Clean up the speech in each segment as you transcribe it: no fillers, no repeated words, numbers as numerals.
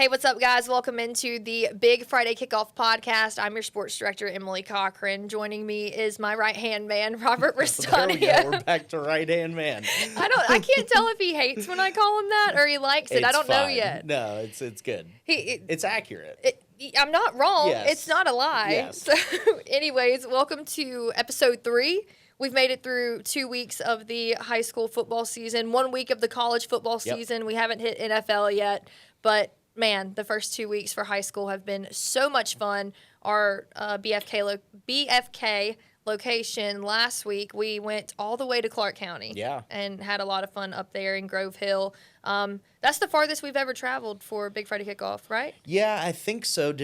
Hey, what's up, guys? Welcome into the Big Friday Kickoff podcast. I'm your sports director, Emily Cochran. Joining me is my right-hand man, Robert Ristani. There we go. We're back to right-hand man. I can't tell if he hates when I call him that or he likes it. I don't know yet. No, it's good. It's accurate. I'm not wrong. Yes. It's not a lie. Yes. So, anyways, welcome to episode 3. We've made it through 2 weeks of the high school football season, 1 week of the college football season. We haven't hit NFL yet, but man, the first 2 weeks for high school have been so much fun. Our BFK location last week, we went all the way to Clark County. Yeah. And had a lot of fun up there in Grove Hill. That's the farthest we've ever traveled for Big Friday Kickoff, right? Yeah, I think so.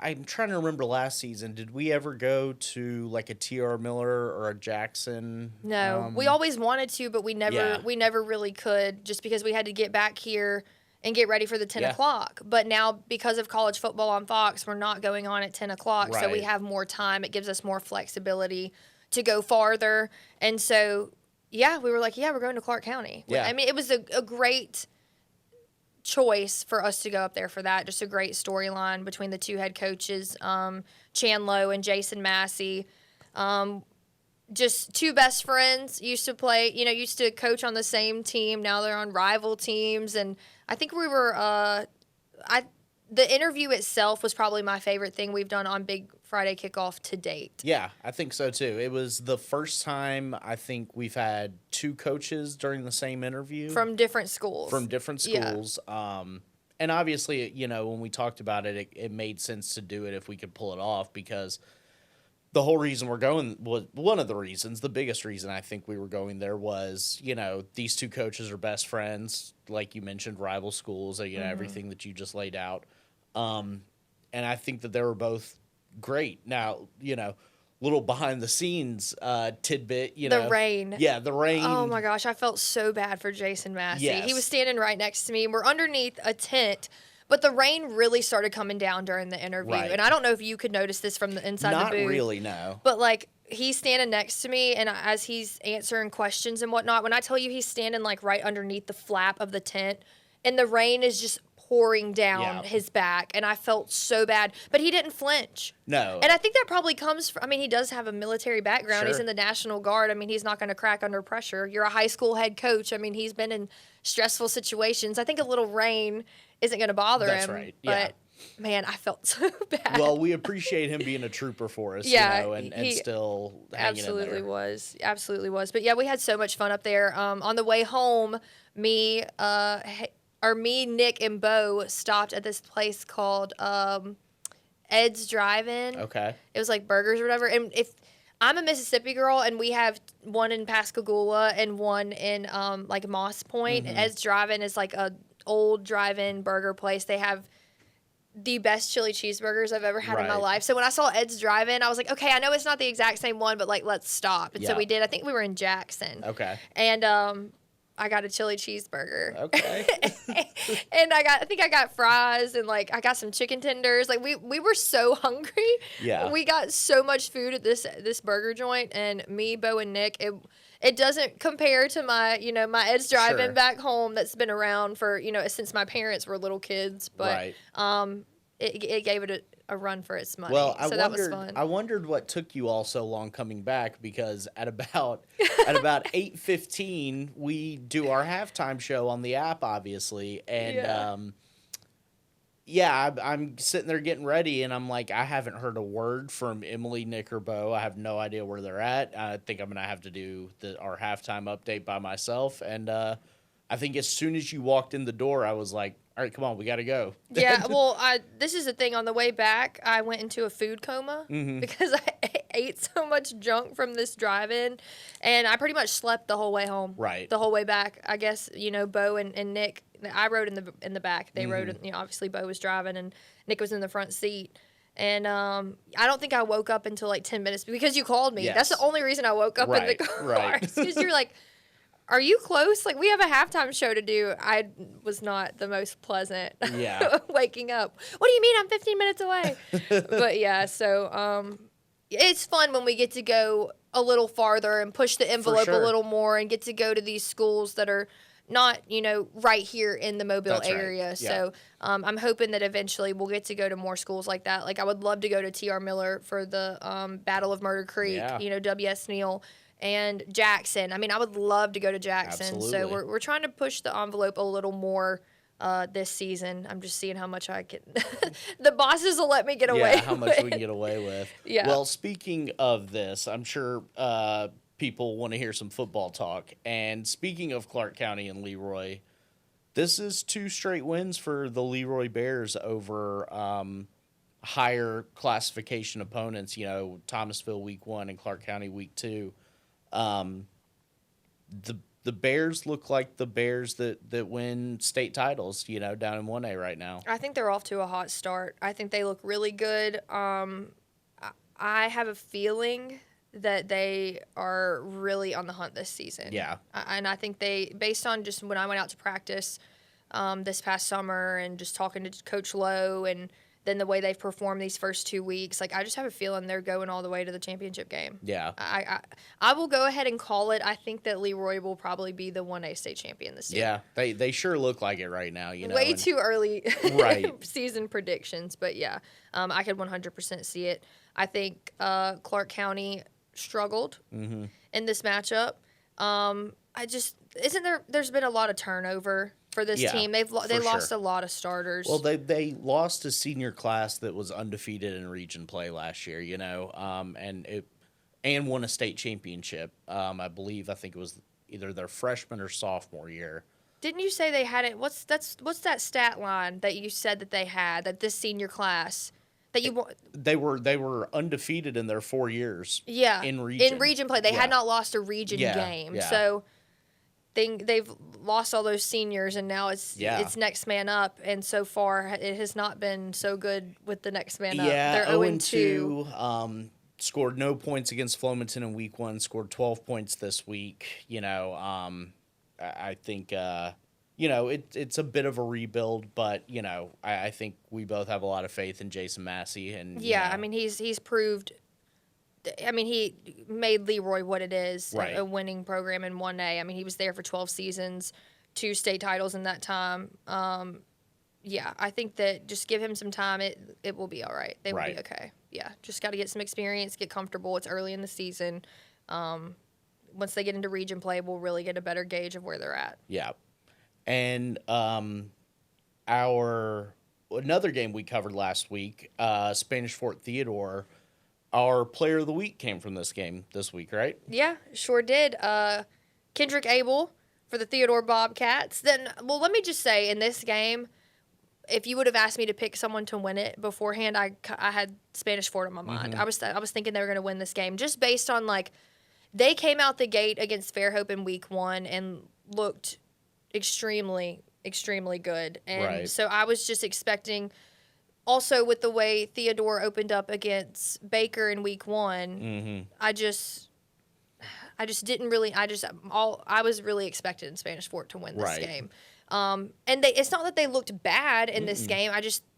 I'm trying to remember last season. Did we ever go to like a T.R. Miller or a Jackson? No. We always wanted to, but we never really could, just because we had to get back here and get ready for the 10 o'clock. But now, because of college football on Fox, we're not going on at 10 o'clock, so we have more time. It gives us more flexibility to go farther. And so, we were like, we're going to Clark County. Yeah. I mean, it was a great choice for us to go up there for that. Just a great storyline between the two head coaches, Chandlo and Jason Massey. Just two best friends, used to coach on the same team. Now they're on rival teams. And I think we were, the interview itself was probably my favorite thing we've done on Big Friday Kickoff to date. Yeah, I think so too. It was the first time I think we've had two coaches during the same interview. From different schools. Yeah. And obviously, when we talked about it, it made sense to do it if we could pull it off, because the whole reason we're going was one of the reasons, the biggest reason I think we were going there was, these two coaches are best friends, like you mentioned, rival schools, everything that you just laid out. And I think that they were both great. Now, little behind the scenes tidbit, The rain. Yeah, the rain. Oh my gosh, I felt so bad for Jason Massey. Yes. He was standing right next to me, and we're underneath a tent. But the rain really started coming down during the interview. Right. And I don't know if you could notice this from the inside Not the booth. Not really, no. But, he's standing next to me, and as he's answering questions and whatnot, when I tell you he's standing, right underneath the flap of the tent, and the rain is just pouring down his back, and I felt so bad. But he didn't flinch. No. And I think that probably comes from, he does have a military background. Sure. He's in the National Guard. He's not going to crack under pressure. You're a high school head coach. He's been in stressful situations. I think a little rain isn't going to bother him. That's right, yeah. But, man, I felt so bad. Well, we appreciate him being a trooper for us, and still hanging in there. Absolutely was. But, we had so much fun up there. On the way home, me, Nick, and Bo stopped at this place called Ed's Drive-In. Okay. It was like burgers or whatever. And if I'm a Mississippi girl, and we have one in Pascagoula and one in Moss Point. Mm-hmm. Ed's Drive-In is like a old drive-in burger place. They have the best chili cheeseburgers I've ever had in my life. So when I saw Ed's Drive-In, I was like, okay, I know it's not the exact same one, but let's stop. And so we did. I think we were in Jackson. Okay. And I got a chili cheeseburger. Okay. And I think I got fries, and I got some chicken tenders. We were so hungry. Yeah. We got so much food at this burger joint, and me, Bo, and Nick, it doesn't compare to my my Ed's Drive-In back home that's been around for since my parents were little kids. But it gave it a run for its money. Well, that was fun. I wondered what took you all so long coming back, because at about 8:15 we do our halftime show on the app, obviously, and I'm sitting there getting ready, and I'm like, I haven't heard a word from Emily, Nick, or Bo. I have no idea where they're at. I think I'm gonna have to do our halftime update by myself, and I think as soon as you walked in the door, I was like, all right, come on, we got to go. Yeah, well, this is the thing. On the way back, I went into a food coma because I ate so much junk from this drive-in, and I pretty much slept the whole way home. Right. The whole way back. I guess, Bo and Nick, I rode in the back. They rode, obviously Bo was driving, and Nick was in the front seat. And I don't think I woke up until 10 minutes because you called me. Yes. That's the only reason I woke up in the car. Right. Because you're like, are you close? We have a halftime show to do. I was not the most pleasant waking up. What do you mean? I'm 15 minutes away. But, so it's fun when we get to go a little farther and push the envelope a little more and get to go to these schools that are not, right here in the Mobile That's area. Right. Yeah. So I'm hoping that eventually we'll get to go to more schools like that. Like I would love to go to T.R. Miller for the Battle of Murder Creek, W.S. Neal and Jackson. I mean, I would love to go to Jackson. Absolutely. So we're trying to push the envelope a little more this season. I'm just seeing how much I can. The bosses will let me get away. Yeah, how much we can get away with. Yeah. Well, speaking of this, I'm sure people want to hear some football talk. And speaking of Clark County and Leroy, this is 2 straight wins for the Leroy Bears over higher classification opponents. Thomasville week 1 and Clark County week 2. The Bears look like the Bears that win state titles, down in 1A right now. I think they're off to a hot start. I think they look really good. I have a feeling that they are really on the hunt this season. Yeah. And I think based on just when I went out to practice this past summer and just talking to Coach Lowe and then the way they've performed these first 2 weeks, I just have a feeling they're going all the way to the championship game. Yeah. I will go ahead and call it. I think that Leroy will probably be the 1A state champion this year. Yeah, they sure look like it right now. Way too early right. season predictions, but yeah, I could 100% see it. I think Clark County struggled in this matchup. There's been a lot of turnover for this team. They lost a lot of starters. Well, they lost a senior class that was undefeated in region play last year, and won a state championship. I think it was either their freshman or sophomore year. Didn't you say they had it? What's that stat line that you said that they had, that this senior class that you they were undefeated in their 4 years. Yeah, in region play, they had not lost a region game. Yeah. So they've lost all those seniors, and now it's next man up. And so far, it has not been so good with the next man up. Yeah, they're 0-2. Scored no points against Flomaton in week 1. Scored 12 points this week. I think it's a bit of a rebuild, but I think we both have a lot of faith in Jason Massey. And I mean he's proved. I mean, he made Leroy what it is, right. a winning program in 1A. I mean, he was there for 12 seasons, 2 state titles in that time. I think that just give him some time, it will be all right. They will be okay. Yeah, just got to get some experience, get comfortable. It's early in the season. Once they get into region play, we'll really get a better gauge of where they're at. Yeah. And another game we covered last week, Spanish Fort Theodore. Our player of the week came from this game this week, right? Yeah, sure did. Kendrick Abel for the Theodore Bobcats. Let me just say, in this game, if you would have asked me to pick someone to win it beforehand, I had Spanish Fort on my mind. I was thinking they were going to win this game just based on they came out the gate against Fairhope in week 1 and looked extremely, extremely good. And so I was just expecting. Also, with the way Theodore opened up against Baker in week 1, I just didn't really. I was really expecting Spanish Fort to win this game. And it's not that they looked bad in this game.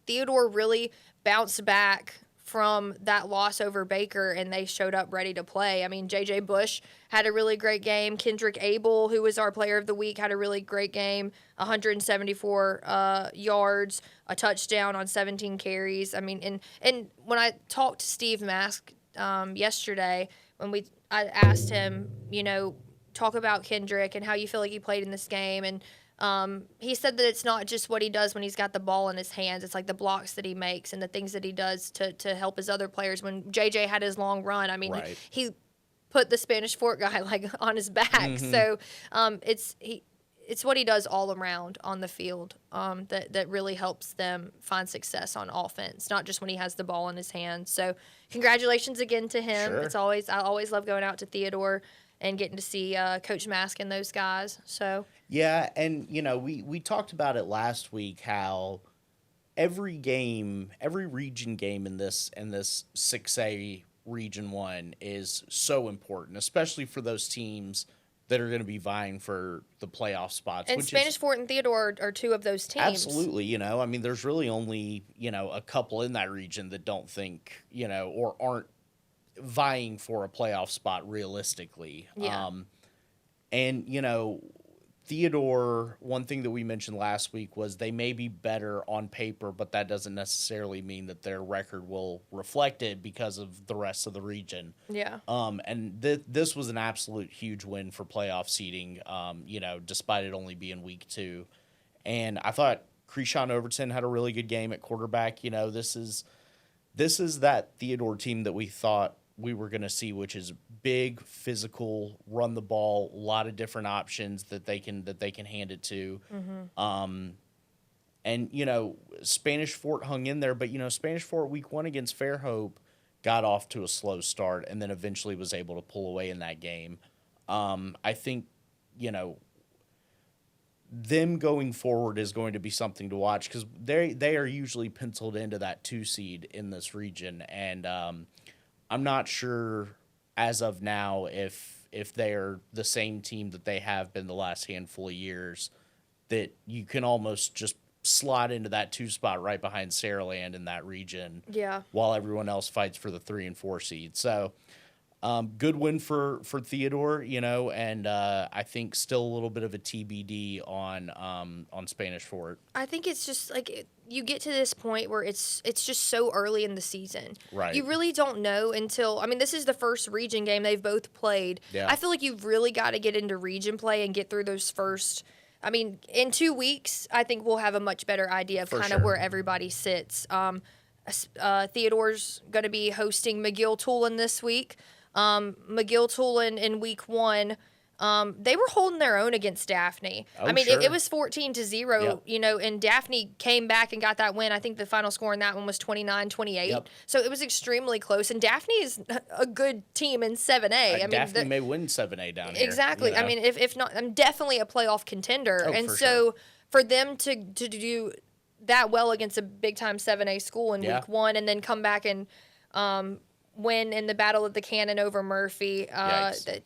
Theodore really bounced back from that loss over Baker, and they showed up ready to play. I mean, J.J. Bush had a really great game. Kendrick Abel, who was our player of the week, had a really great game, 174 yards, a touchdown on 17 carries. I mean, and when I talked to Steve Mask yesterday, I asked him, talk about Kendrick and how you feel like he played in this game, and he said that it's not just what he does when he's got the ball in his hands. It's like the blocks that he makes and the things that he does to help his other players. When JJ had his long run, I mean, he put the Spanish Fort guy on his back. So it's what he does all around on the field that really helps them find success on offense, not just when he has the ball in his hands. So congratulations again to him. Sure. I always love going out to Theodore and getting to see Coach Mask and those guys. So yeah, and we talked about it last week how every region game in this 6A Region 1 is so important, especially for those teams that are going to be vying for the playoff spots. And Spanish Fort and Theodore are 2 of those teams. Absolutely, I mean, there's really only a couple in that region that don't think or aren't vying for a playoff spot realistically. Yeah. And Theodore, one thing that we mentioned last week was they may be better on paper, but that doesn't necessarily mean that their record will reflect it because of the rest of the region. Yeah. And this was an absolute huge win for playoff seeding, despite it only being week 2. And I thought Krishawn Overton had a really good game at quarterback. This is that Theodore team that we thought we were going to see, which is big, physical, run the ball, a lot of different options that they can hand it to. Mm-hmm. And Spanish Fort hung in there, but Spanish Fort week 1 against Fairhope got off to a slow start and then eventually was able to pull away in that game. I think them going forward is going to be something to watch because they are usually penciled into that 2 seed in this region, and I'm not sure as of now if they are the same team that they have been the last handful of years, that you can almost just slot into that 2 spot right behind Saraland in that region. Yeah. While everyone else fights for the 3 and 4 seed. So good win for Theodore, and I think still a little bit of a TBD on Spanish Fort. I think it's just like you get to this point where it's just so early in the season. Right. You really don't know until, this is the first region game they've both played. Yeah. I feel like you've really got to get into region play and get through those first. In 2 weeks, I think we'll have a much better idea of kind of where everybody sits. Theodore's going to be hosting McGill-Tulane this week. McGill-Tulane in week 1, they were holding their own against Daphne. It was 14-0, Yep. And Daphne came back and got that win. I think the final score in that one was 29-28. Yep. So it was extremely close. And Daphne is a good team in 7A. Daphne may win 7A down here. Exactly. If not, I'm definitely a playoff contender. For them to do that well against a big-time 7A school in week 1 and then come back and win in the Battle of the Cannon over Murphy. They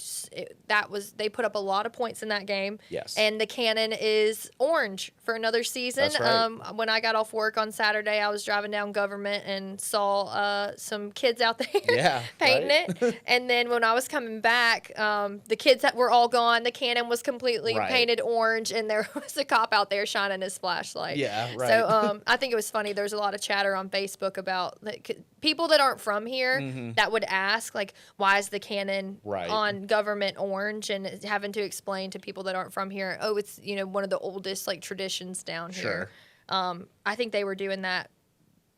put up a lot of points in that game. Yes. And the Cannon is orange for another season. That's right. When I got off work on Saturday, I was driving down Government and saw some kids out there painting it. And then when I was coming back, the kids that were all gone, the Cannon was completely painted orange, and there was a cop out there shining his flashlight. Yeah, right. So I think it was funny. There's a lot of chatter on Facebook about people that aren't from here that would ask, like, why is the Cannon on Government orange, and having to explain to people that aren't from here, it's one of the oldest traditions down here. I think they were doing that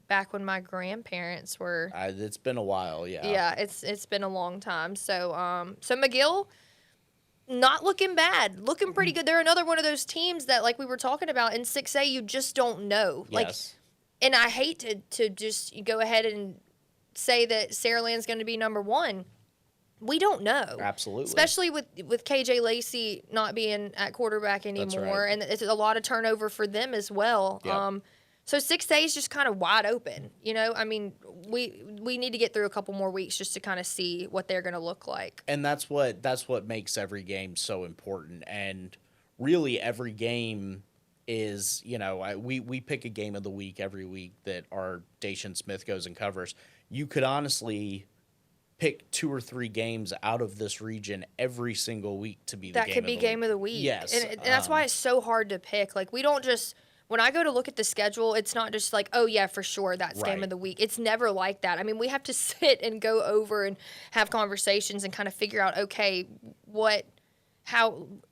back when my grandparents were. It's been a while, yeah. Yeah, it's been a long time. So McGill, not looking bad, looking pretty good. They're another one of those teams that, like we were talking about in 6A, you just don't know. Yes. And I hate to just go ahead and say that Saraland's going to be number 1. We don't know. Absolutely. Especially with KJ Lacey not being at quarterback anymore. That's right. And it's a lot of turnover for them as well. Yep. So 6A is just kind of wide open. We need to get through a couple more weeks just to kind of see what they're going to look like. And that's what makes every game so important. And really every game is, we pick a game of the week every week that our Dacian Smith goes and covers. You could honestly pick 2 or 3 games out of this region every single week to be game of the week. Yes. And that's why it's so hard to pick. Like, we don't just, when I go to look at the schedule, it's not just like, oh yeah, for sure, that's game of the week. It's never like that. We have to sit and go over and have conversations and kind of figure out, okay,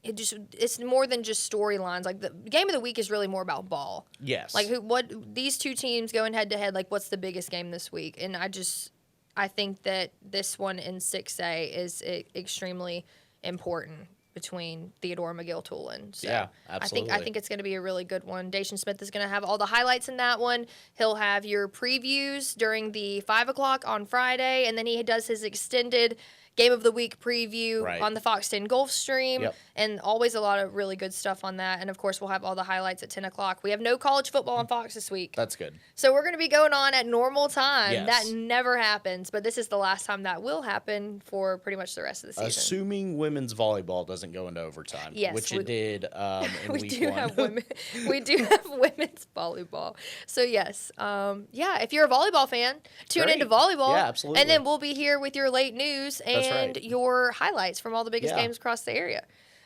it's more than just storylines. Like, the game of the week is really more about ball. Yes. Like, these 2 teams going head to head, like, what's the biggest game this week? And I think that this one in 6A is extremely important between Theodore and McGill-Tulane. So yeah, absolutely. I think it's going to be a really good one. Dacian Smith is going to have all the highlights in that one. He'll have your previews during the 5 o'clock on Friday, and then he does his extended Game of the Week preview on the Fox 10 Golf stream, and always a lot of really good stuff on that. And, of course, we'll have all the highlights at 10 o'clock. We have no college football on Fox this week. That's good. So we're going to be going on at normal time. Yes. That never happens, but this is the last time that will happen for pretty much the rest of the season. Assuming women's volleyball doesn't go into overtime, which it did in week 1. We do have women's volleyball. So, yes. If you're a volleyball fan, tune into volleyball. Yeah, absolutely. And then we'll be here with your late news and your highlights from all the biggest games across the area.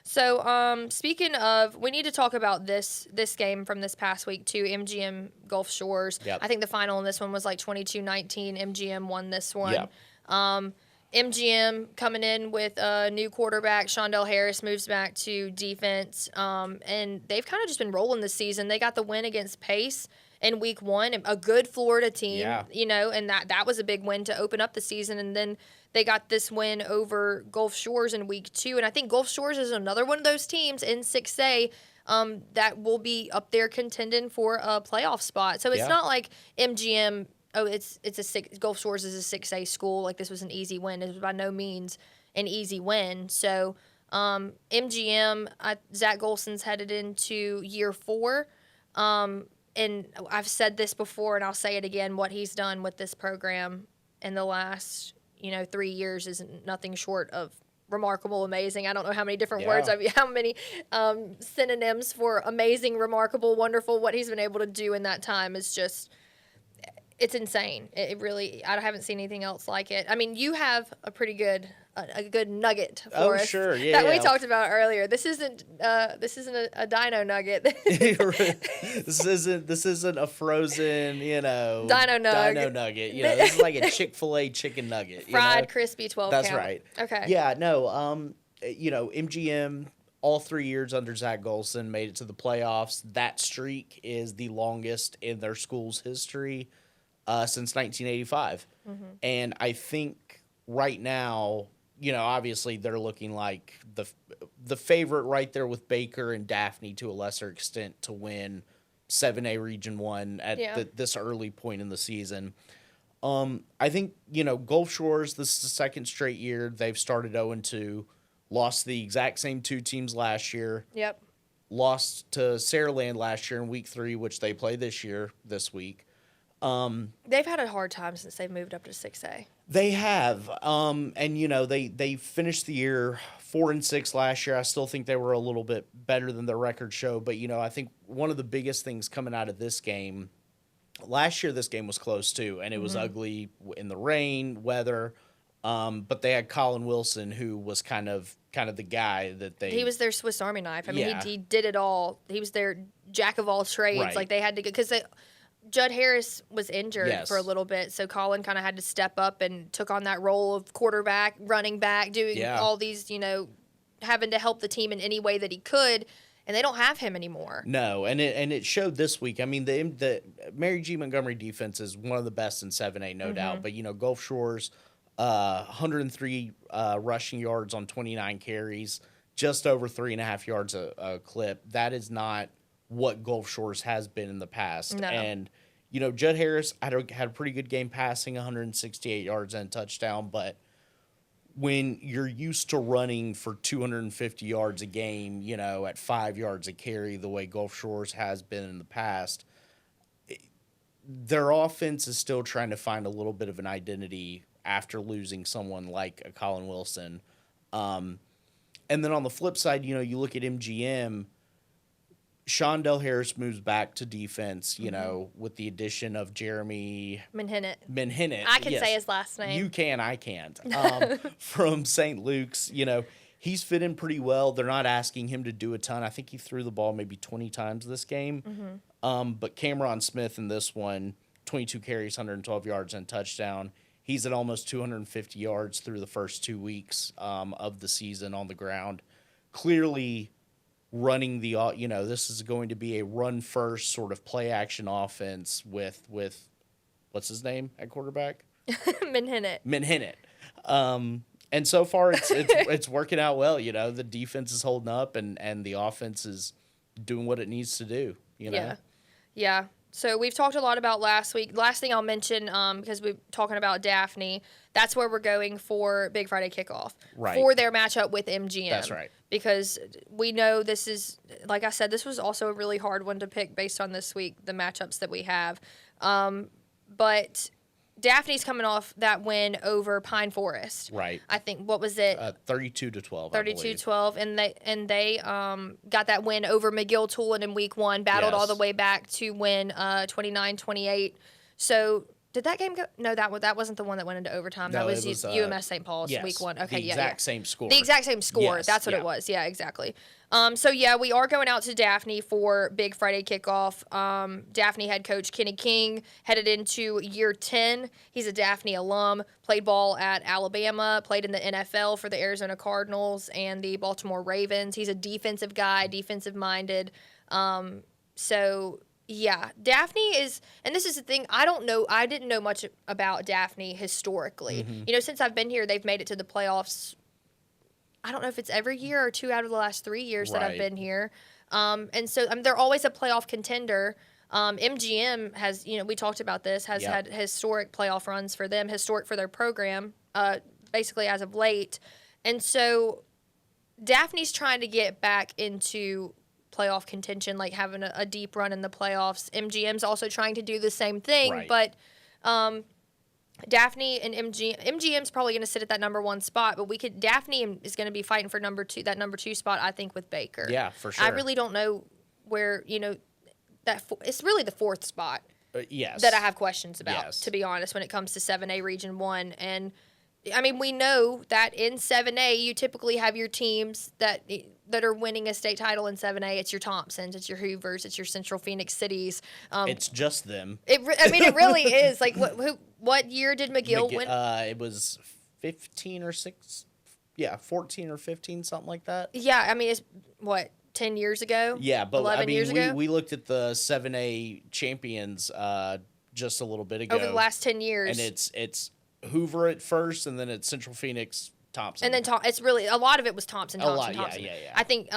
So, speaking of, we need to talk about this game from this past week too. MGM Gulf Shores. Yep. I think the final in this one was like 22-19. MGM won this one. Yep. MGM coming in with a new quarterback. Shondell Harris moves back to defense, and they've kind of just been rolling this season. They got the win against Pace in week 1, a good Florida team, and that was a big win to open up the season. And then they got this win over Gulf Shores in week 2. And I think Gulf Shores is another one of those teams in 6A that will be up there contending for a playoff spot. So it's not like MGM, Gulf Shores is a 6A school. Like, this was an easy win. It was by no means an easy win. So MGM, Zach Golson's headed into year 4. And I've said this before, and I'll say it again, what he's done with this program in the last, 3 years is nothing short of remarkable, amazing. I don't know how many different words, how many synonyms for amazing, remarkable, wonderful. What he's been able to do in that time is just, it's insane. It really, I haven't seen anything else like it. I mean, you have a pretty good nugget for us. Sure, we talked about earlier. This isn't a dino nugget. This isn't a frozen, dino nugget. This is like a Chick-fil-A chicken nugget. Fried, crispy 12 That's count. right. Okay. Yeah, no, MGM all 3 years under Zach Golson made it to the playoffs. That streak is the longest in their school's history since 1985. Mm-hmm. And I think right now, obviously they're looking like the favorite right there with Baker and Daphne to a lesser extent to win 7A Region 1 at this early point in the season. I think, Gulf Shores, this is the second straight year they've started 0-2, lost the exact same 2 teams last year. Yep. Lost to Saraland last year in week 3, which they play this week. They've had a hard time since they've moved up to 6A. They have, and they finished the year 4-6 last year. I still think they were a little bit better than their record show, but I think one of the biggest things coming out of this game, last year this game was close too, and it was ugly in the rain, weather, but they had Colin Wilson, who was kind of the guy that he was their Swiss Army knife. I mean, he did it all. He was their jack of all trades. Right. Like, they had to go because Judd Harris was injured for a little bit, so Colin kind of had to step up and took on that role of quarterback, running back, doing all these, having to help the team in any way that he could, and they don't have him anymore. No, and it showed this week. I mean, the Mary G. Montgomery defense is one of the best in 7A, no doubt, but, Gulf Shores, 103 rushing yards on 29 carries, just over 3.5 yards a clip. That is not what Gulf Shores has been in the past. No. And, Judd Harris had a pretty good game passing, 168 yards and a touchdown, but when you're used to running for 250 yards a game, at 5 yards a carry, the way Gulf Shores has been in the past, their offense is still trying to find a little bit of an identity after losing someone like a Colin Wilson. And then on the flip side, you look at MGM, Shondell Harris moves back to defense, with the addition of Jeremy Menhinnet. I can say his last name. You can, I can't. From St. Luke's, he's fit in pretty well. They're not asking him to do a ton. I think he threw the ball maybe 20 times this game. Mm-hmm. But Cameron Smith in this one, 22 carries, 112 yards and touchdown. He's at almost 250 yards through the first 2 weeks of the season on the ground. Clearly running this is going to be a run first sort of play action offense with what's his name at quarterback? Menhinnet. And so far it's working out well. The defense is holding up and the offense is doing what it needs to do. Yeah. So we've talked a lot about last week. Last thing I'll mention, because we're talking about Daphne, that's where we're going for Big Friday Kickoff. Right. For their matchup with MGM. That's right. Because we know this is, like I said, this was also a really hard one to pick based on this week, the matchups that we have. But Daphne's coming off that win over Pine Forest. Right. I think, what was it? 32-12. 32-12, and they got that win over McGill-Tulane in week 1, battled all the way back to win 29-28. So Did that game go? No, that wasn't the one that went into overtime. No, that was, UMS St. Paul's week 1. Okay, the exact same score. The exact same score. Yes, that's what it was. Yeah, exactly. So we are going out to Daphne for Big Friday kickoff. Daphne head coach Kenny King headed into year 10. He's a Daphne alum. Played ball at Alabama. Played in the NFL for the Arizona Cardinals and the Baltimore Ravens. He's a defensive guy, defensive minded. Yeah, Daphne is, and this is the thing, I didn't know much about Daphne historically. Mm-hmm. Since I've been here, they've made it to the playoffs. I don't know if it's every year or 2 out of the last 3 years that I've been here. And so they're always a playoff contender. MGM has, we talked about this, has had historic playoff runs for them, historic for their program, basically as of late. And so Daphne's trying to get back into playoff contention, like having a deep run in the playoffs. MGM's also trying to do the same thing, but Daphne and MGM's probably going to sit at that number 1 spot, but Daphne is going to be fighting for that number 2 spot, I think, with Baker. Yeah, for sure. I really don't know where, it's really the 4th spot yes. that I have questions about, to be honest, when it comes to 7A Region 1. And, I mean, we know that in 7A, you typically have your teams that are winning a state title in 7A. It's your Thompsons, it's your Hoovers, it's your Central Phoenix Cities. It's just them. It really is. Like, what year did McGill win? It was 15 or 6. Yeah, 14 or 15, something like that. Yeah, I mean, it's, 10 years ago? Yeah, but 11 years ago? We looked at the 7A champions just a little bit ago. Over the last 10 years. And it's Hoover at first, and then it's Central Phoenix, Thompson. And then it's really, a lot of it was Thompson. Yeah. I think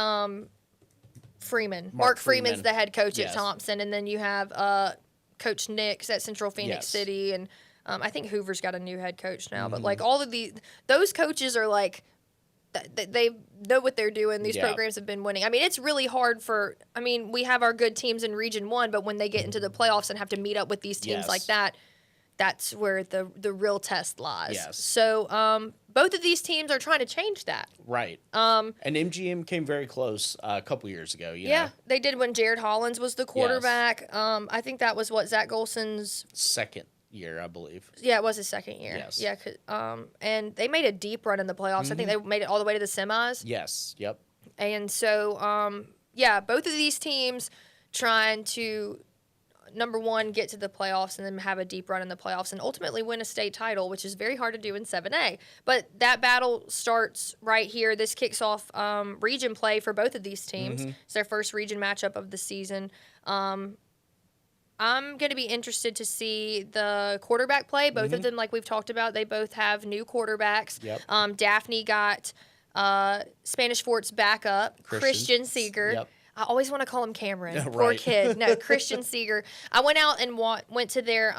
Freeman. Mark Freeman's the head coach at Thompson, and then you have Coach Nix at Central Phoenix City, and I think Hoover's got a new head coach now. But like all of those coaches are like, they know what they're doing. These programs have been winning. I mean, it's really hard we have our good teams in Region 1, but when they get into the playoffs and have to meet up with these teams like that, that's where the real test lies. Yes. So both of these teams are trying to change that. Right. And MGM came very close a couple years ago. You know? They did when Jared Hollins was the quarterback. Yes. I think that was Zach Golson's second year, I believe. Yeah, it was his second year. Yes. Yeah. And they made a deep run in the playoffs. Mm-hmm. I think they made it all the way to the semis. Yes. Yep. And so, both of these teams trying to, number 1, get to the playoffs and then have a deep run in the playoffs and ultimately win a state title, which is very hard to do in 7A. But that battle starts right here. This kicks off region play for both of these teams. Mm-hmm. It's their first region matchup of the season. I'm going to be interested to see the quarterback play. Both of them, like we've talked about, they both have new quarterbacks. Yep. Daphne got Spanish Fort's backup, Christian Seeger. Yep. I always want to call him Cameron. Right. Poor kid. No, Christian Seeger. I went out and went to their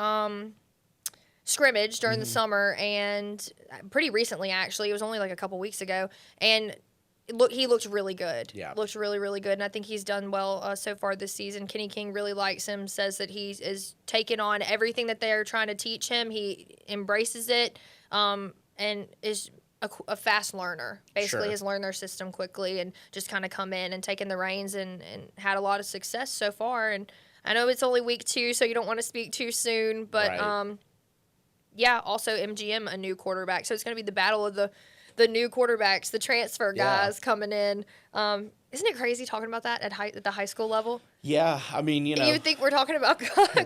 scrimmage during the summer, and pretty recently, actually. It was only like a couple weeks ago. And he looked really good. Yeah. Looked really, really good. And I think he's done well so far this season. Kenny King really likes him, says that he is taking on everything that they're trying to teach him. He embraces it and is a fast learner. Basically, has learned their system quickly and just kind of come in and taken the reins and had a lot of success so far. And I know it's only week 2, so you don't want to speak too soon. But, also MGM, a new quarterback. So it's going to be the battle of the new quarterbacks, the transfer guys coming in. Isn't it crazy talking about that at the high school level? Yeah, I mean, you would think we're talking about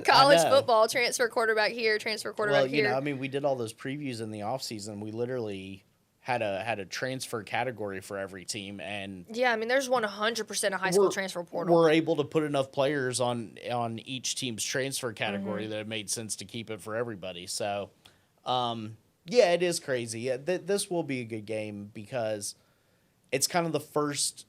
college football, transfer quarterback here, transfer quarterback here. Well, we did all those previews in the offseason. We literally had a transfer category for every team, and there's 100% a high school transfer portal. We're able to put enough players on each team's transfer category that it made sense to keep it for everybody. So, it is crazy. Yeah, this will be a good game because it's kind of the first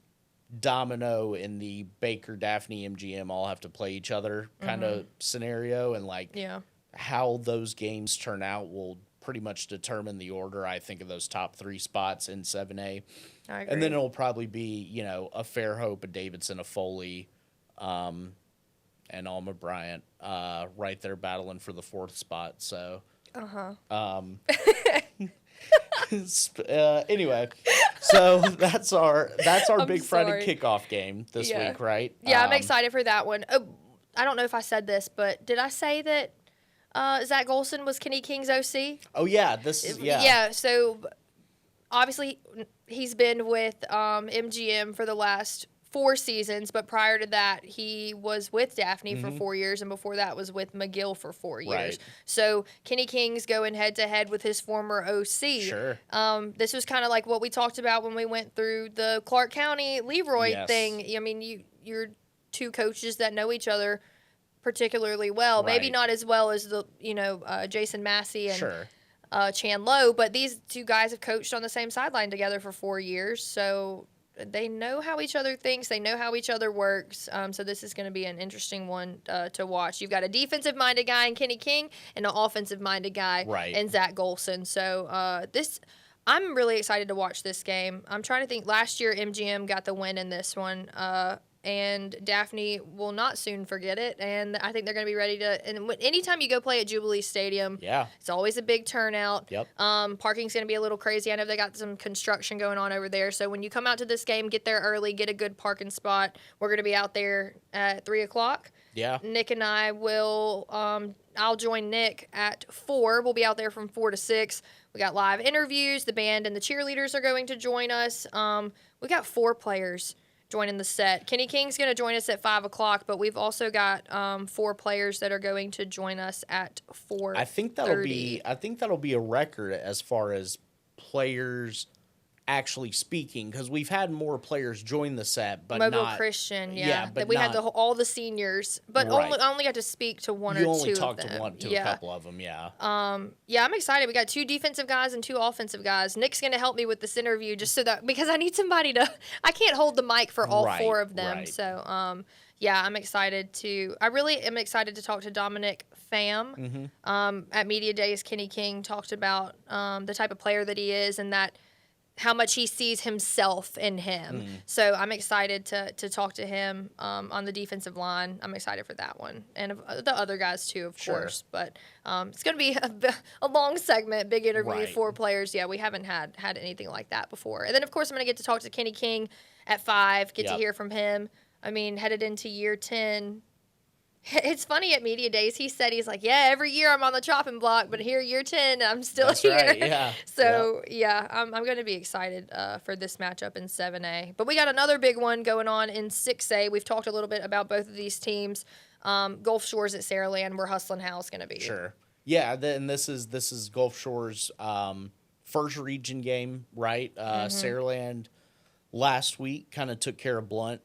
domino in the Baker, Daphne, MGM all have to play each other kind of scenario, and how those games turn out will pretty much determine the order, I think, of those top 3 spots in 7A. I agree. And then it'll probably be, a Fairhope, a Davidson, a Foley, and Alma Bryant right there battling for the 4th spot. So, anyway, so that's our Big Friday kickoff game this week, right? Yeah, I'm excited for that one. Oh, I don't know if I said this, but did I say that Zach Golson was Kenny King's OC. Oh, yeah. Yeah, so obviously he's been with MGM for the last 4 seasons, but prior to that, he was with Daphne for 4 years, and before that was with McGill for 4 years. Right. So Kenny King's going head-to-head with his former OC. Sure. This was kind of like what we talked about when we went through the Clark County Leroy thing. I mean, you're two coaches that know each other particularly well. Right. Maybe not as well as Jason Massey and Sure. Chan Lowe, but these two guys have coached on the same sideline together for 4 years, so they know how each other thinks. They know how each other works. So this is going to be an interesting one to watch. You've got a defensive-minded guy in Kenny King and an offensive-minded guy in Zach Golson. So I'm really excited to watch this game. I'm trying to think. Last year, MGM got the win in this one. And Daphne will not soon forget it. And I think they're going to be ready to. And anytime you go play at Jubilee Stadium, it's always a big turnout. Yep. Parking's going to be a little crazy. I know they got some construction going on over there. So when you come out to this game, get there early, get a good parking spot. We're going to be out there at 3:00. Yeah. Nick and I will. I'll join Nick at 4. We'll be out there from 4 to 6. We got live interviews. The band and the cheerleaders are going to join us. We got 4 players joining the set. Kenny King's going to join us at 5:00, but we've also got 4 players that are going to join us at 4:30. I think that'll be a record as far as players actually speaking, because we've had more players join the set, but Mobile not Christian, but we not, had all the seniors, but I only got to speak to one or two of them. You only talked to a couple of them, I'm excited. We got 2 defensive guys and 2 offensive guys. Nick's going to help me with this interview just so that, because I need somebody to, I can't hold the mic for all 4 of them. Right. So, I'm excited I really am excited to talk to Dominic Pham. At Media Days, Kenny King talked about the type of player that he is and that how much he sees himself in him. So I'm excited to talk to him on the defensive line. I'm excited for that one. And the other guys too, of course. But it's going to be a long segment, big interview, 4 players. Yeah, we haven't had anything like that before. And then, of course, I'm going to get to talk to Kenny King at 5, get to hear from him. I mean, headed into year 10. It's funny at Media Days, he's like, yeah, every year I'm on the chopping block, but here, year 10, I'm still here. Right, yeah. So, I'm going to be excited for this matchup in 7A. But we got another big one going on in 6A. We've talked a little bit about both of these teams. Gulf Shores at Saraland, where Hustlin' Hal's going to be. Sure. Yeah, and this is Gulf Shores' first region game, right? Saraland last week kind of took care of Blunt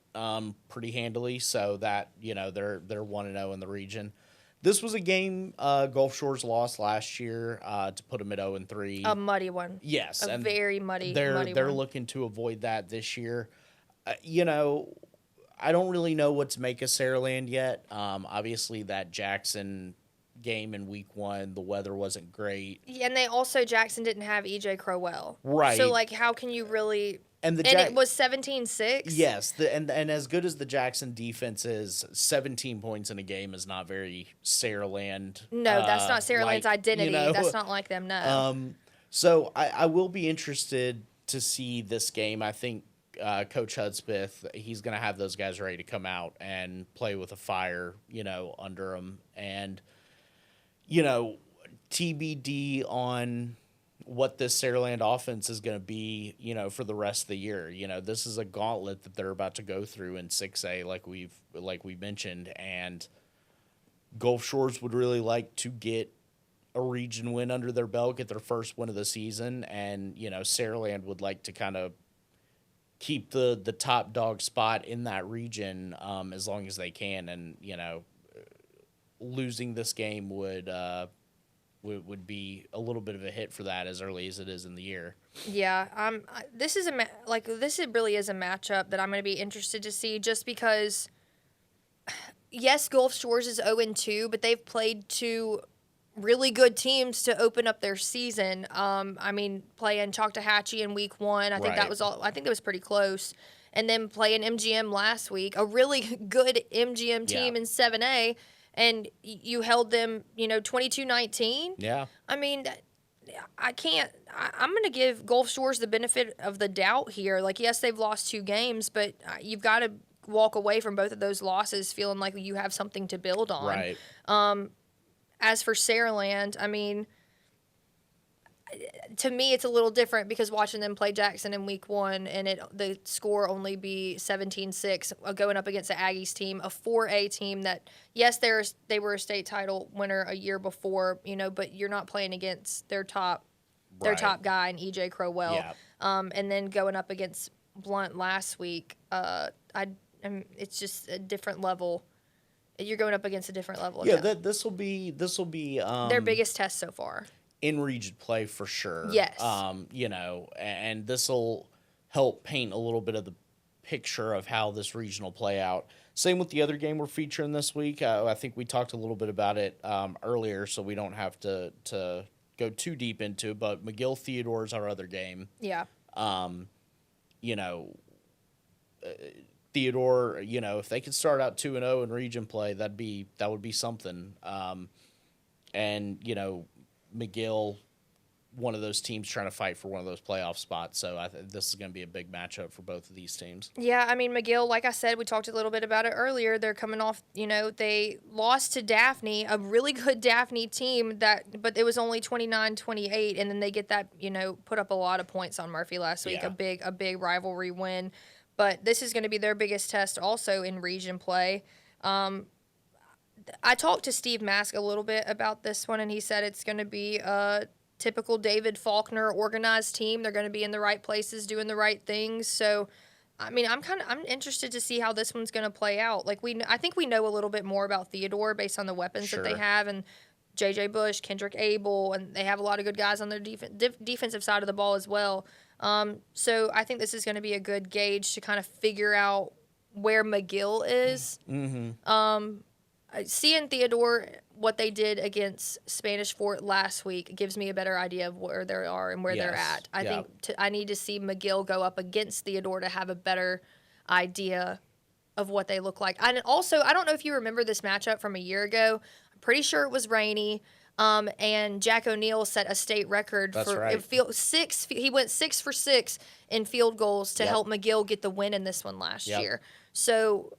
pretty handily, so that they're 1-0 in the region. This was a game Gulf Shores lost last year to put them at 0-3. A muddy one. Yes, a very muddy. They're one. looking to avoid that this year. I don't really know what to make of Saraland yet. Obviously, that Jackson game in week 1, the weather wasn't great. Yeah, and Jackson didn't have EJ Crowell. Right. So how can you really? And it was 17-6? Yes, and as good as the Jackson defense is, 17 points in a game is not very Saraland. No, that's not Saraland's identity. That's not like them, no. So I will be interested to see this game. I think Coach Hudspeth, he's going to have those guys ready to come out and play with a fire, under them. And, TBD on what this Saraland offense is going to be, for the rest of the year. This is a gauntlet that they're about to go through in 6A, like we mentioned, and Gulf Shores would really like to get a region win under their belt, get their first win of the season, and Saraland would like to kind of keep the top dog spot in that region as long as they can, and losing this game would be a little bit of a hit for that as early as it is in the year. Yeah, this really is a matchup that I'm going to be interested to see, just because, yes, Gulf Shores is 0-2, but they've played 2 really good teams to open up their season. Playing Choctawhatchee in week 1, I think that was pretty close, and then playing MGM last week, a really good MGM team in 7A. And you held them, 22-19. Yeah. I mean, I'm going to give Gulf Shores the benefit of the doubt here. Yes, they've lost 2 games, but you've got to walk away from both of those losses feeling like you have something to build on. Right. as for Saraland, I mean, to me, it's a little different because watching them play Jackson in week 1 and the score only be 17-6 going up against the Aggies team, a 4A team that, yes, they were a state title winner a year before, but you're not playing against their top guy in EJ Crowell. Yeah. And then going up against Blunt last week, it's just a different level. You're going up against a different level. Yeah, this will be their biggest test so far. In region play for sure. Yes. And this will help paint a little bit of the picture of how this regional play out. Same with the other game we're featuring this week. I think we talked a little bit about it earlier, so we don't have to go too deep into it. But McGill Theodore is our other game. Yeah. Theodore, if they could start out 2-0 in region play, that would be something. And McGill, one of those teams trying to fight for one of those playoff spots. So this is going to be a big matchup for both of these teams. Yeah, I mean, McGill, like I said, we talked a little bit about it earlier. They're coming off, they lost to Daphne, a really good Daphne team, but it was only 29-28, and then they get that, put up a lot of points on Murphy last week, yeah. a big rivalry win. But this is going to be their biggest test also in region play. I talked to Steve Mask a little bit about this one, and he said it's going to be a typical David Faulkner organized team. They're going to be in the right places, doing the right things. So, I mean, I'm interested to see how this one's going to play out. I think we know a little bit more about Theodore based on the weapons sure. that they have, and J.J. Bush, Kendrick Abel, and they have a lot of good guys on their defensive side of the ball as well. So I think this is going to be a good gauge to kind of figure out where McGill is. Mm-hmm. Seeing Theodore, what they did against Spanish Fort last week, gives me a better idea of where they are and where they're at. I think I need to see McGill go up against Theodore to have a better idea of what they look like. And also, I don't know if you remember this matchup from a year ago. I'm pretty sure it was rainy. And Jack O'Neill set a state record he went 6 for 6 in field goals to help McGill get the win in this one last year. So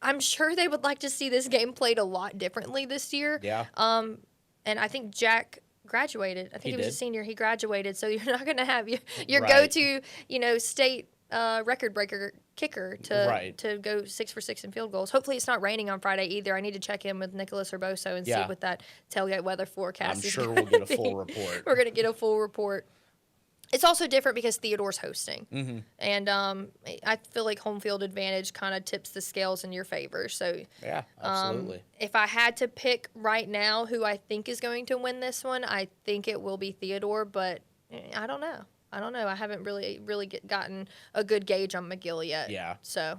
I'm sure they would like to see this game played a lot differently this year. Yeah. And I think Jack graduated. I think he was a senior. He graduated. So you're not going to have your right. go-to, state record breaker kicker to go 6 for 6 in field goals. Hopefully it's not raining on Friday either. I need to check in with Nicholas Urboso and see what that tailgate weather forecast is. I'm sure we'll get a full report. We're going to get a full report. It's also different because Theodore's hosting. Mm-hmm. And I feel like home field advantage kind of tips the scales in your favor. So yeah, absolutely. If I had to pick right now who I think is going to win this one, I think it will be Theodore, but I don't know. I haven't really gotten a good gauge on McGill yet. Yeah. So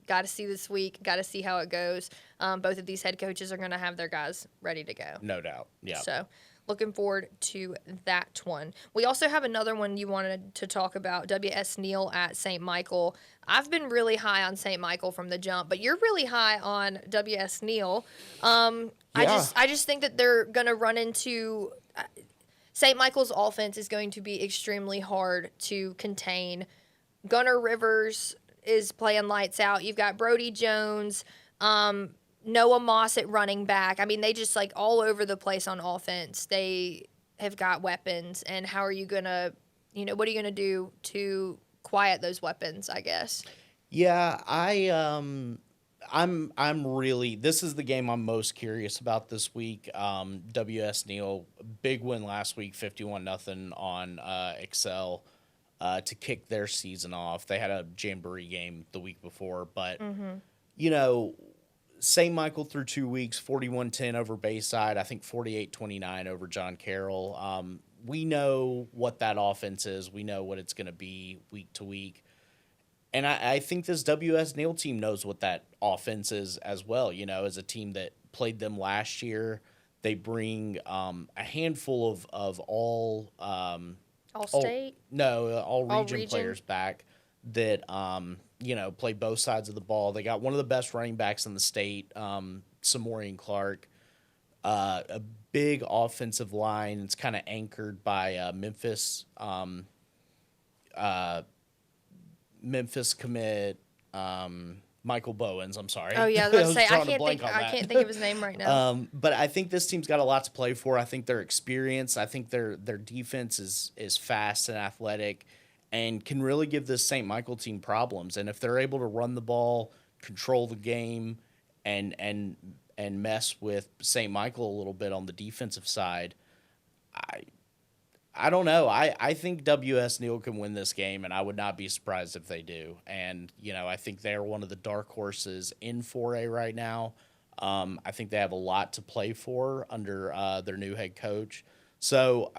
got to see this week. Got to see how it goes. Both of these head coaches are going to have their guys ready to go. No doubt. Yeah. So looking forward to that one. We also have another one you wanted to talk about, W.S. Neal at St. Michael. I've been really high on St. Michael from the jump, but you're really high on W.S. Neal. I just think that they're going to run into St. Michael's offense is going to be extremely hard to contain. Gunnar Rivers is playing lights out. You've got Brody Jones, Noah Moss at running back. I mean, they just all over the place on offense. They have got weapons, and how are you gonna, what are you gonna do to quiet those weapons? I guess. Yeah, I'm really. This is the game I'm most curious about this week. W.S. Neal, big win last week, 51-0 on Excel, to kick their season off. They had a jamboree game the week before, but St. Michael through 2 weeks, 41-10 over Bayside. I think 48-29 over John Carroll. We know what that offense is. We know what it's going to be week to week. And I think this W.S. Neal team knows what that offense is as well. As a team that played them last year, they bring a handful of all state? All region players back that play both sides of the ball. They got one of the best running backs in the state, Samorian Clark. A big offensive line. It's kind of anchored by Memphis commit Michael Bowens, I'm sorry. Oh yeah, I was about to say I can't think of his name right now. But I think this team's got a lot to play for. I think they're experienced. I think their defense is fast and athletic, and can really give this St. Michael team problems. And if they're able to run the ball, control the game, and mess with St. Michael a little bit on the defensive side, I don't know. I think WS Neal can win this game, and I would not be surprised if they do. And, I think they're one of the dark horses in 4A right now. I think they have a lot to play for under their new head coach. So,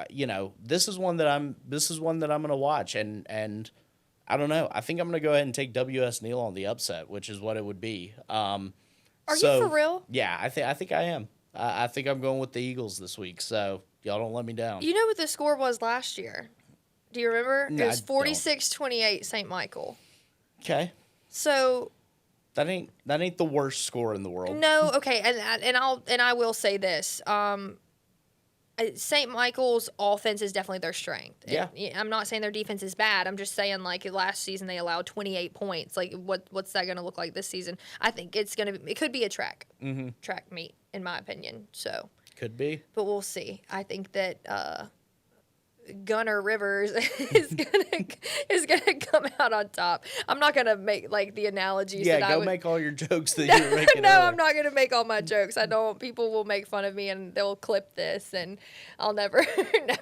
this is one that I'm going to watch, and I don't know. I think I'm going to go ahead and take WS Neal on the upset, which is what it would be. Are you for real? Yeah, I think I am. I think I'm going with the Eagles this week. So, y'all don't let me down. You know what the score was last year? Do you remember? No, it was 46-28 St. Michael. Okay. So that ain't the worst score in the world. No, okay, and I will say this. St. Michael's offense is definitely their strength. Yeah. I'm not saying their defense is bad. I'm just saying, like, last season they allowed 28 points. Like, what's that going to look like this season? I think it could be a track meet, in my opinion. So could be. But we'll see. I think that Gunner Rivers is gonna come out on top. I'm not gonna make like the analogies. Yeah, go make all your jokes that you're making. No, I'm not gonna make all my jokes. I know people will make fun of me and they'll clip this, and I'll never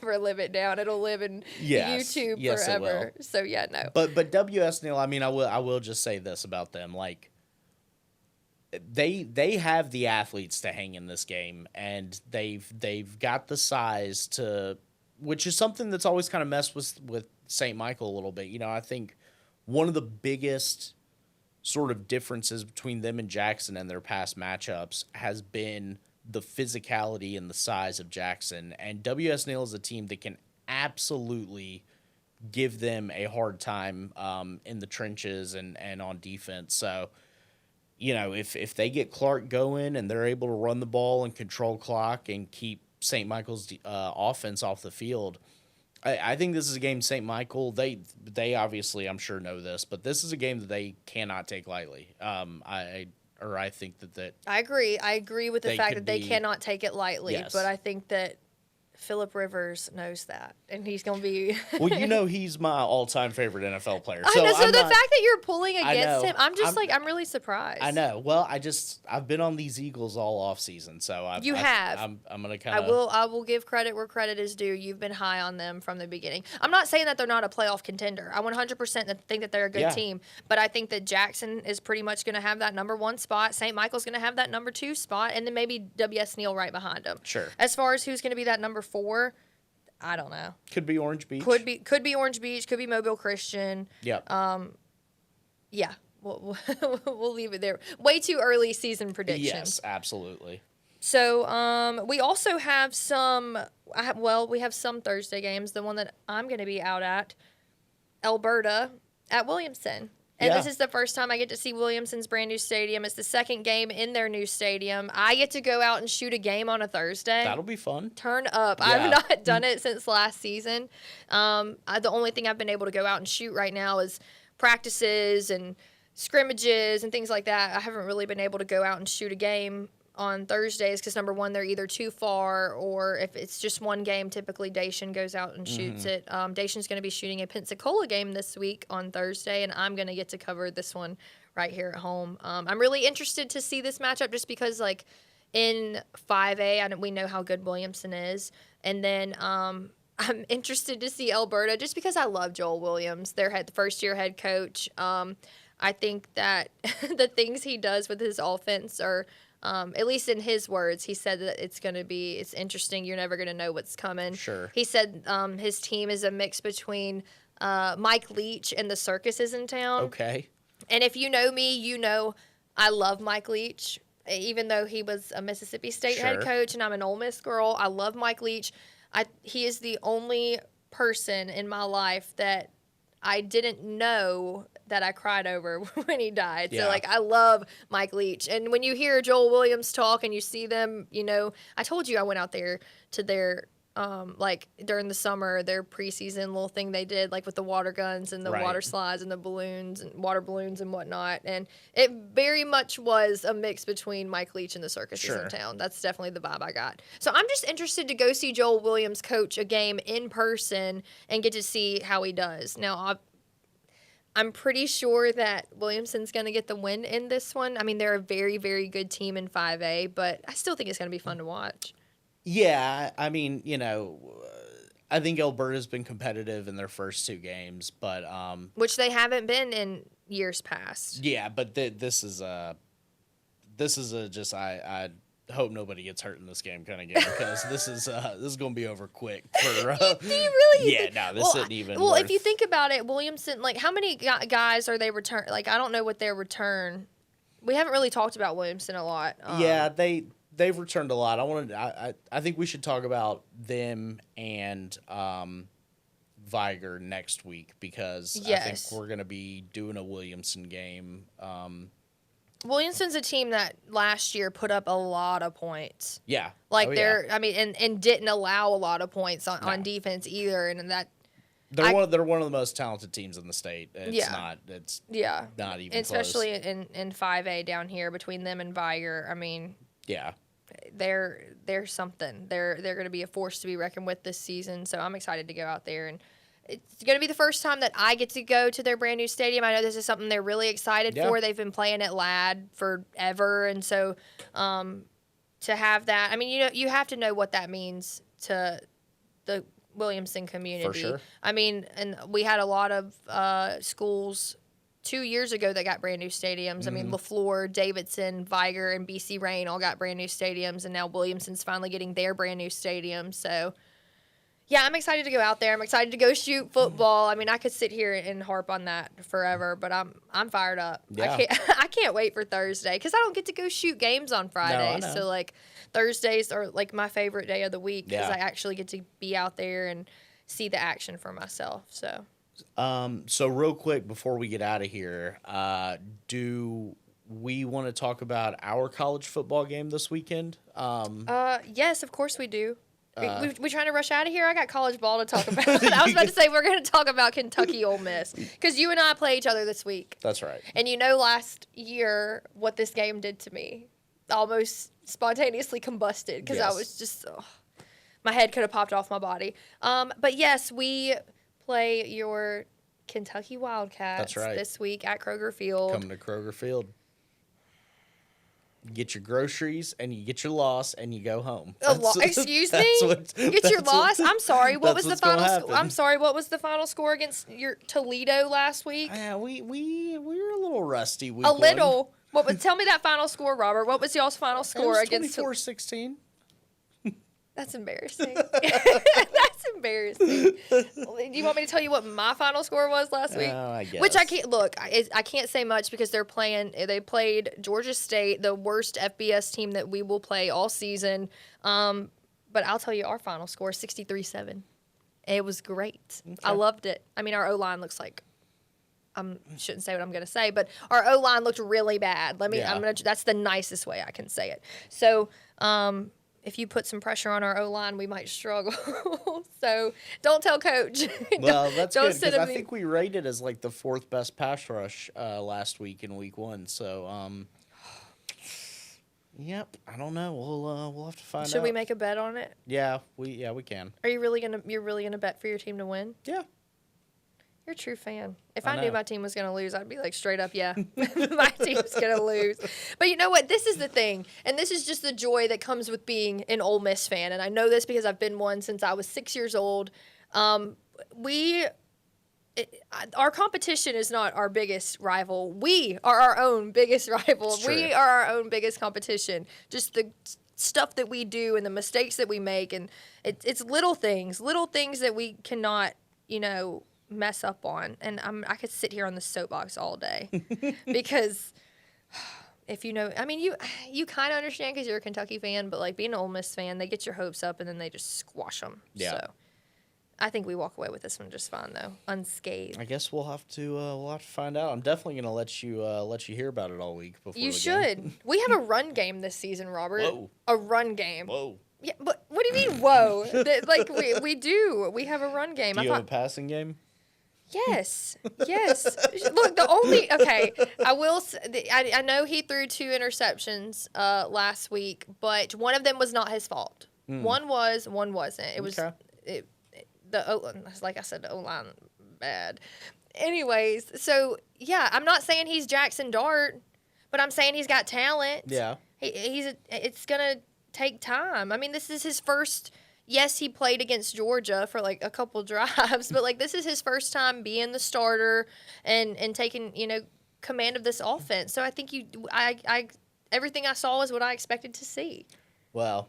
live it down. It'll live in YouTube forever. So yeah, no. But WS Neal, I mean, I will just say this about them, like, they have the athletes to hang in this game, and they've got the size to. Which is something that's always kind of messed with St. Michael a little bit. I think one of the biggest sort of differences between them and Jackson and their past matchups has been the physicality and the size of Jackson. And WS Neal is a team that can absolutely give them a hard time in the trenches and on defense. So, if they get Clark going and they're able to run the ball and control clock and keep St. Michael's offense off the field, I think this is a game St. Michael, they obviously, I'm sure, know this, but this is a game that they cannot take lightly. I think that I agree with the fact that they cannot take it lightly, yes. But I think that Phillip Rivers knows that, and he's going to be... Well, he's my all-time favorite NFL player. So the fact that you're pulling against him, I'm really surprised. I know. Well, I've been on these Eagles all off-season, so I'm going to kind of... I will give credit where credit is due. You've been high on them from the beginning. I'm not saying that they're not a playoff contender. I 100% think that they're a good team, but I think that Jackson is pretty much going to have that number 1 spot. St. Michael's going to have that number 2 spot, and then maybe WS Neal right behind them. Sure. As far as who's going to be that number 4, I don't know. Could be Orange Beach. Could be Orange Beach. Could be Mobile Christian. Yeah. Yeah. We'll leave it there. Way too early season prediction. Yes, absolutely. So we also have some. We have some Thursday games. The one that I'm going to be out at, Alberta at Williamson. And this is the first time I get to see Williamson's brand new stadium. It's the second game in their new stadium. I get to go out and shoot a game on a Thursday. That'll be fun. Turn up. Yeah. I've not done it since last season. The only thing I've been able to go out and shoot right now is practices and scrimmages and things like that. I haven't really been able to go out and shoot a game on Thursdays because, number one, they're either too far, or if it's just one game, typically Dacian goes out and shoots it. Dacian's going to be shooting a Pensacola game this week on Thursday, and I'm going to get to cover this one right here at home. I'm really interested to see this matchup just because, like, in 5A, we know how good Williamson is. And then I'm interested to see Alberta just because I love Joel Williams, their first-year head coach. I think that the things he does with his offense are – at least in his words, he said that it's interesting. You're never going to know what's coming. Sure. He said his team is a mix between Mike Leach and the circuses in town. Okay. And if you know me, you know I love Mike Leach. Even though he was a Mississippi State head coach and I'm an Ole Miss girl, I love Mike Leach. He is the only person in my life that I didn't know that I cried over when he died. Yeah. So, I love Mike Leach. And when you hear Joel Williams talk and you see them, I told you I went out there to their like during the summer, their preseason little thing they did, like with the water guns and the water slides and the balloons and water balloons and whatnot. And it very much was a mix between Mike Leach and the circuses in town. That's definitely the vibe I got. So I'm just interested to go see Joel Williams coach a game in person and get to see how he does. Now, I'm pretty sure that Williamson's going to get the win in this one. I mean, they're a very, very good team in 5A, but I still think it's going to be fun to watch. Yeah, I mean, I think Alberta's been competitive in their first 2 games, but which they haven't been in years past. Yeah, but this is a just I hope nobody gets hurt in this game kind of game because this is going to be over quick. For do you really? Yeah, no, this isn't even. Well, if you think about it, Williamson, like how many guys are they return? Like I don't know what their return. We haven't really talked about Williamson a lot. Yeah, they've returned a lot. I think we should talk about them and Viger next week because I think we're going to be doing a Williamson game. Williamson's a team that last year put up a lot of points. Yeah. Like I mean, and didn't allow a lot of points on defense either. And that they're one of the most talented teams in the state. It's not even especially close. in 5A down here between them and Viger. I mean, yeah. They're something. They're going to be a force to be reckoned with this season. So I'm excited to go out there, and it's going to be the first time that I get to go to their brand new stadium. I know this is something they're really excited for. They've been playing at Ladd forever, and so to have that, I mean, you have to know what that means to the Williamson community. For sure. I mean, and we had a lot of schools 2 years ago that got brand new stadiums. I mean, LaFleur, Davidson, Viger, and BC Rain all got brand new stadiums, and now Williamson's finally getting their brand new stadium. So, yeah, I'm excited to go out there. I'm excited to go shoot football. I mean, I could sit here and harp on that forever, but I'm fired up. Yeah. I can't wait for Thursday because I don't get to go shoot games on Friday. No, so, like, Thursdays are, like, my favorite day of the week because I actually get to be out there and see the action for myself. So real quick before we get out of here, do we want to talk about our college football game this weekend? Yes, of course we do. We trying to rush out of here? I got college ball to talk about. I was about to say we're going to talk about Kentucky Ole Miss because you and I play each other this week. That's right. And you know last year what this game did to me. Almost spontaneously combusted because I was just my head could have popped off my body. But yes, we play your Kentucky Wildcats this week at Kroger Field. Coming to Kroger Field. You get your groceries and you get your loss and you go home. Excuse me? You get your loss? I'm sorry. What was the final score? I'm sorry. What was the final score against your Toledo last week? Yeah, we were a little rusty. A little. Tell me that final score, Robert. What was y'all's final score against? 24-16. That's embarrassing. That's embarrassing. Do you want me to tell you what my final score was last week? I guess. Which I can't look. I can't say much because they played Georgia State, the worst FBS team that we will play all season. But I'll tell you our final score, 63-7. It was great. Okay. I loved it. I mean, our O-line looks like I shouldn't say what I'm going to say, but our O-line looked really bad. That's the nicest way I can say it. So, if you put some pressure on our O-line, we might struggle. So don't tell Coach. Well, that's good because I think we rated as like the 4th best pass rush last week in week 1. So, yep. I don't know. We'll have to find out. Should we make a bet on it? Yeah, we can. Are you really gonna bet for your team to win? Yeah. You're a true fan. If I knew my team was going to lose, I'd be like, straight up, yeah, my team's going to lose. But you know what? This is the thing, and this is just the joy that comes with being an Ole Miss fan. And I know this because I've been one since I was 6 years old. Our competition is not our biggest rival. We are our own biggest rival. We are our own biggest competition. Just the stuff that we do and the mistakes that we make, and it's little things that we cannot, mess up on. And I could sit here on the soapbox all day because if you kind of understand because you're a Kentucky fan, but like being an Ole Miss fan, they get your hopes up and then they just squash them. Yeah. So I think we walk away with this one just fine though, unscathed. I guess we'll have to find out. I'm definitely gonna let you hear about it all week before. You should. We have a run game this season, Robert. Whoa. A run game. Whoa. Yeah, but what do you mean, whoa? Like, we do. We have a run game. Do you have a passing game? Yes. Yes. Look, I will. I know he threw 2 interceptions last week, but one of them was not his fault. One was, one wasn't. It was like I said, the O-line bad. Anyways, so yeah, I'm not saying he's Jackson Dart, but I'm saying he's got talent. Yeah. It's gonna take time. I mean, this is his first. Yes, he played against Georgia for like a couple drives, but like this is his first time being the starter and taking command of this offense. So I think I everything I saw is what I expected to see. Well,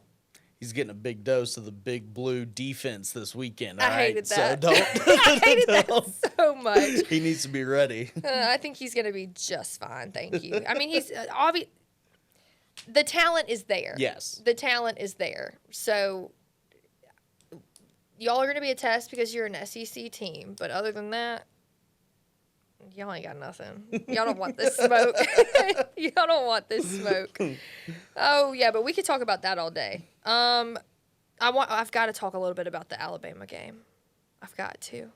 he's getting a big dose of the big blue defense this weekend. I hated that. So don't. I hated that so much. He needs to be ready. I think he's going to be just fine. Thank you. I mean, he's obvious. The talent is there. Yes. The talent is there. So y'all are going to be a test because you're an SEC team. But other than that, y'all ain't got nothing. Y'all don't want this smoke. Y'all don't want this smoke. Oh, yeah, but we could talk about that all day. I've got to talk a little bit about the Alabama game. I've got to.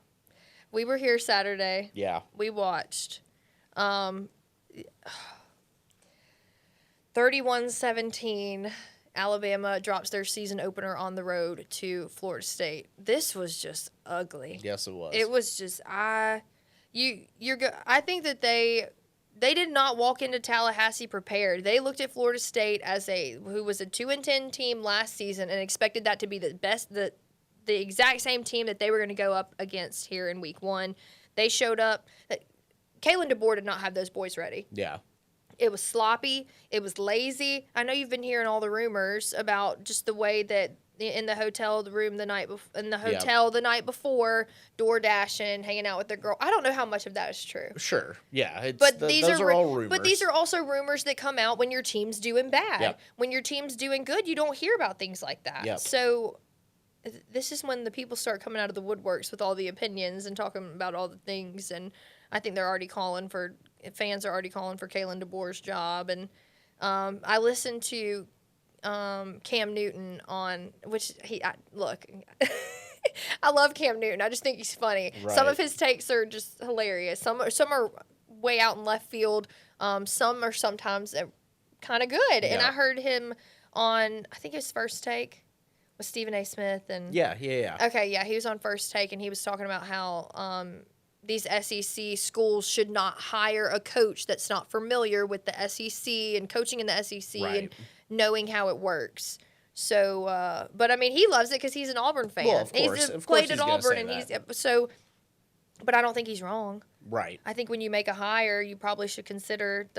We were here Saturday. Yeah. We watched. 31-17, Alabama drops their season opener on the road to Florida State. This was just ugly. Yes, it was. It was just I think that they did not walk into Tallahassee prepared. They looked at Florida State as who was a 2-10 team last season and expected that to be the best, the exact same team that they were going to go up against here in week 1. They showed up. Kalen DeBoer did not have those boys ready. Yeah. It was sloppy. It was lazy. I know you've been hearing all the rumors about just the way that in the hotel room the night before, door dashing, hanging out with their girl. I don't know how much of that is true. Sure. Yeah. Those are all rumors. But these are also rumors that come out when your team's doing bad. Yep. When your team's doing good, you don't hear about things like that. Yep. So this is when the people start coming out of the woodworks with all the opinions and talking about all the things. And I think fans are already calling for Kalen DeBoer's job. And I listened to Cam Newton look, I love Cam Newton. I just think he's funny. Right. Some of his takes are just hilarious. Some are way out in left field. Some are sometimes kind of good. Yeah. And I heard him on, I think his First Take with Stephen A. Smith. And Yeah. Okay, yeah, he was on First Take, and he was talking about how these SEC schools should not hire a coach that's not familiar with the SEC and coaching in the SEC and knowing how it works. So, but I mean, he loves it because he's an Auburn fan. Well, of course. He's played at Auburn, and but I don't think he's wrong. Right. I think when you make a hire, you probably should consider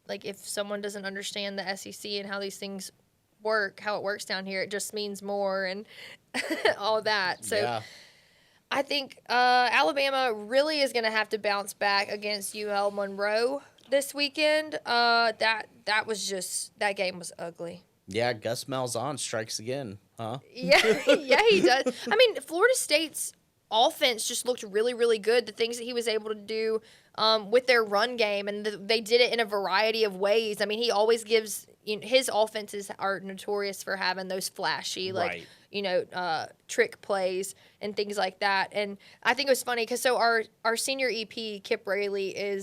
if someone doesn't understand the SEC and how these things work, how it works down here, it just means more and all that. So. Yeah. I think Alabama really is going to have to bounce back against UL Monroe this weekend. That game was ugly. Yeah, Gus Malzahn strikes again, huh? Yeah, he does. I mean, Florida State's offense just looked really, really good. The things that he was able to do with their run game, and they did it in a variety of ways. I mean, he always gives his offenses are notorious for having those flashy, trick plays and things like that. And I think it was funny because our senior EP, Kip Rayleigh,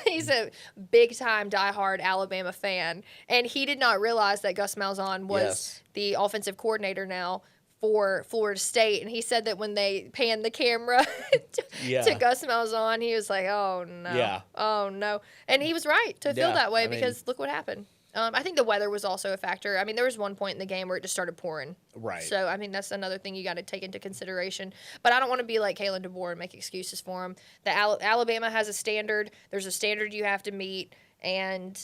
he's a big-time diehard Alabama fan, and he did not realize that Gus Malzahn was the offensive coordinator now for Florida State. And he said that when they panned the camera to Gus Malzahn, he was like, oh, no. Yeah. Oh, no. And he was right to feel that way because look what happened. I think the weather was also a factor. I mean, there was one point in the game where it just started pouring. Right. So, I mean, that's another thing you got to take into consideration. But I don't want to be like Kalen DeBoer and make excuses for him. Alabama has a standard. There's a standard you have to meet. And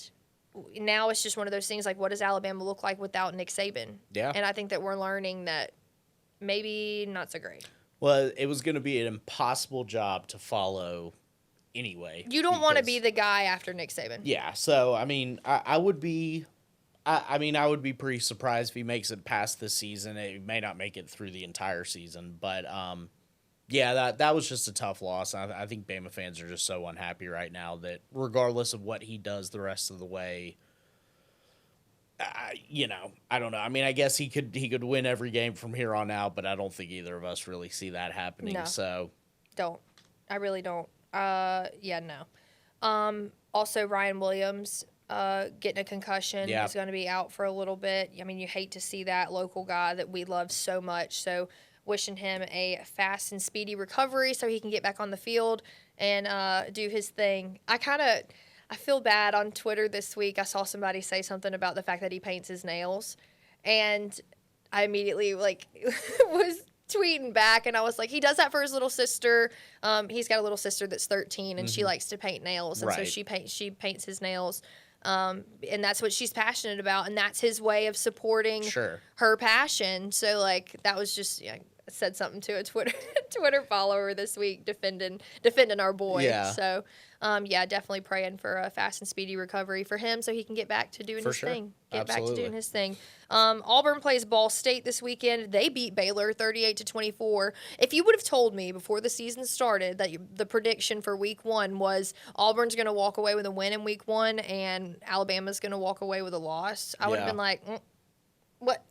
now it's just one of those things like, what does Alabama look like without Nick Saban? Yeah. And I think that we're learning that maybe not so great. Well, it was going to be an impossible job to follow anyway. You don't want to be the guy after Nick Saban. Yeah, so I mean, I would be pretty surprised if he makes it past this season. He may not make it through the entire season, but that was just a tough loss. I think Bama fans are just so unhappy right now that regardless of what he does the rest of the way, I don't know. I mean, I guess he could win every game from here on out, but I don't think either of us really see that happening. No. So Don't. I really don't. Yeah, no. Also, Ryan Williams getting a concussion is going to be out for a little bit. I mean, you hate to see that local guy that we love so much. So wishing him a fast and speedy recovery so he can get back on the field and do his thing. I feel bad on Twitter this week. I saw somebody say something about the fact that he paints his nails, and I immediately was tweeting back, and I was like, he does that for his little sister. He's got a little sister that's 13, and she likes to paint nails, and so she paints his nails. And that's what she's passionate about, and that's his way of supporting her passion. So that was just said something to a Twitter follower this week defending our boy. Yeah. So definitely praying for a fast and speedy recovery for him so he can get back to doing his thing. Back to doing his thing. Auburn plays Ball State this weekend. They beat Baylor 38-24. If you would have told me before the season started that the prediction for week 1 was Auburn's going to walk away with a win in week 1 and Alabama's going to walk away with a loss, I would have been like, what?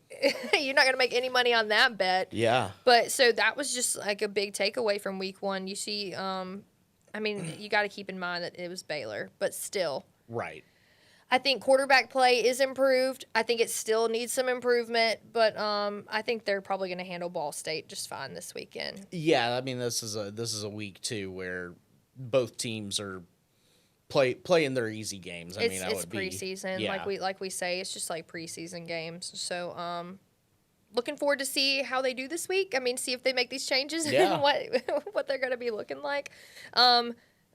You're not going to make any money on that bet. Yeah. But so that was just a big takeaway from week 1. You see, you got to keep in mind that it was Baylor, but still. Right. I think quarterback play is improved. I think it still needs some improvement, but I think they're probably going to handle Ball State just fine this weekend. Yeah, I mean this is a week too where both teams are playing their easy games. It's preseason, like we say. It's just like preseason games. So looking forward to see how they do this week. I mean, see if they make these changes and what they're going to be looking like.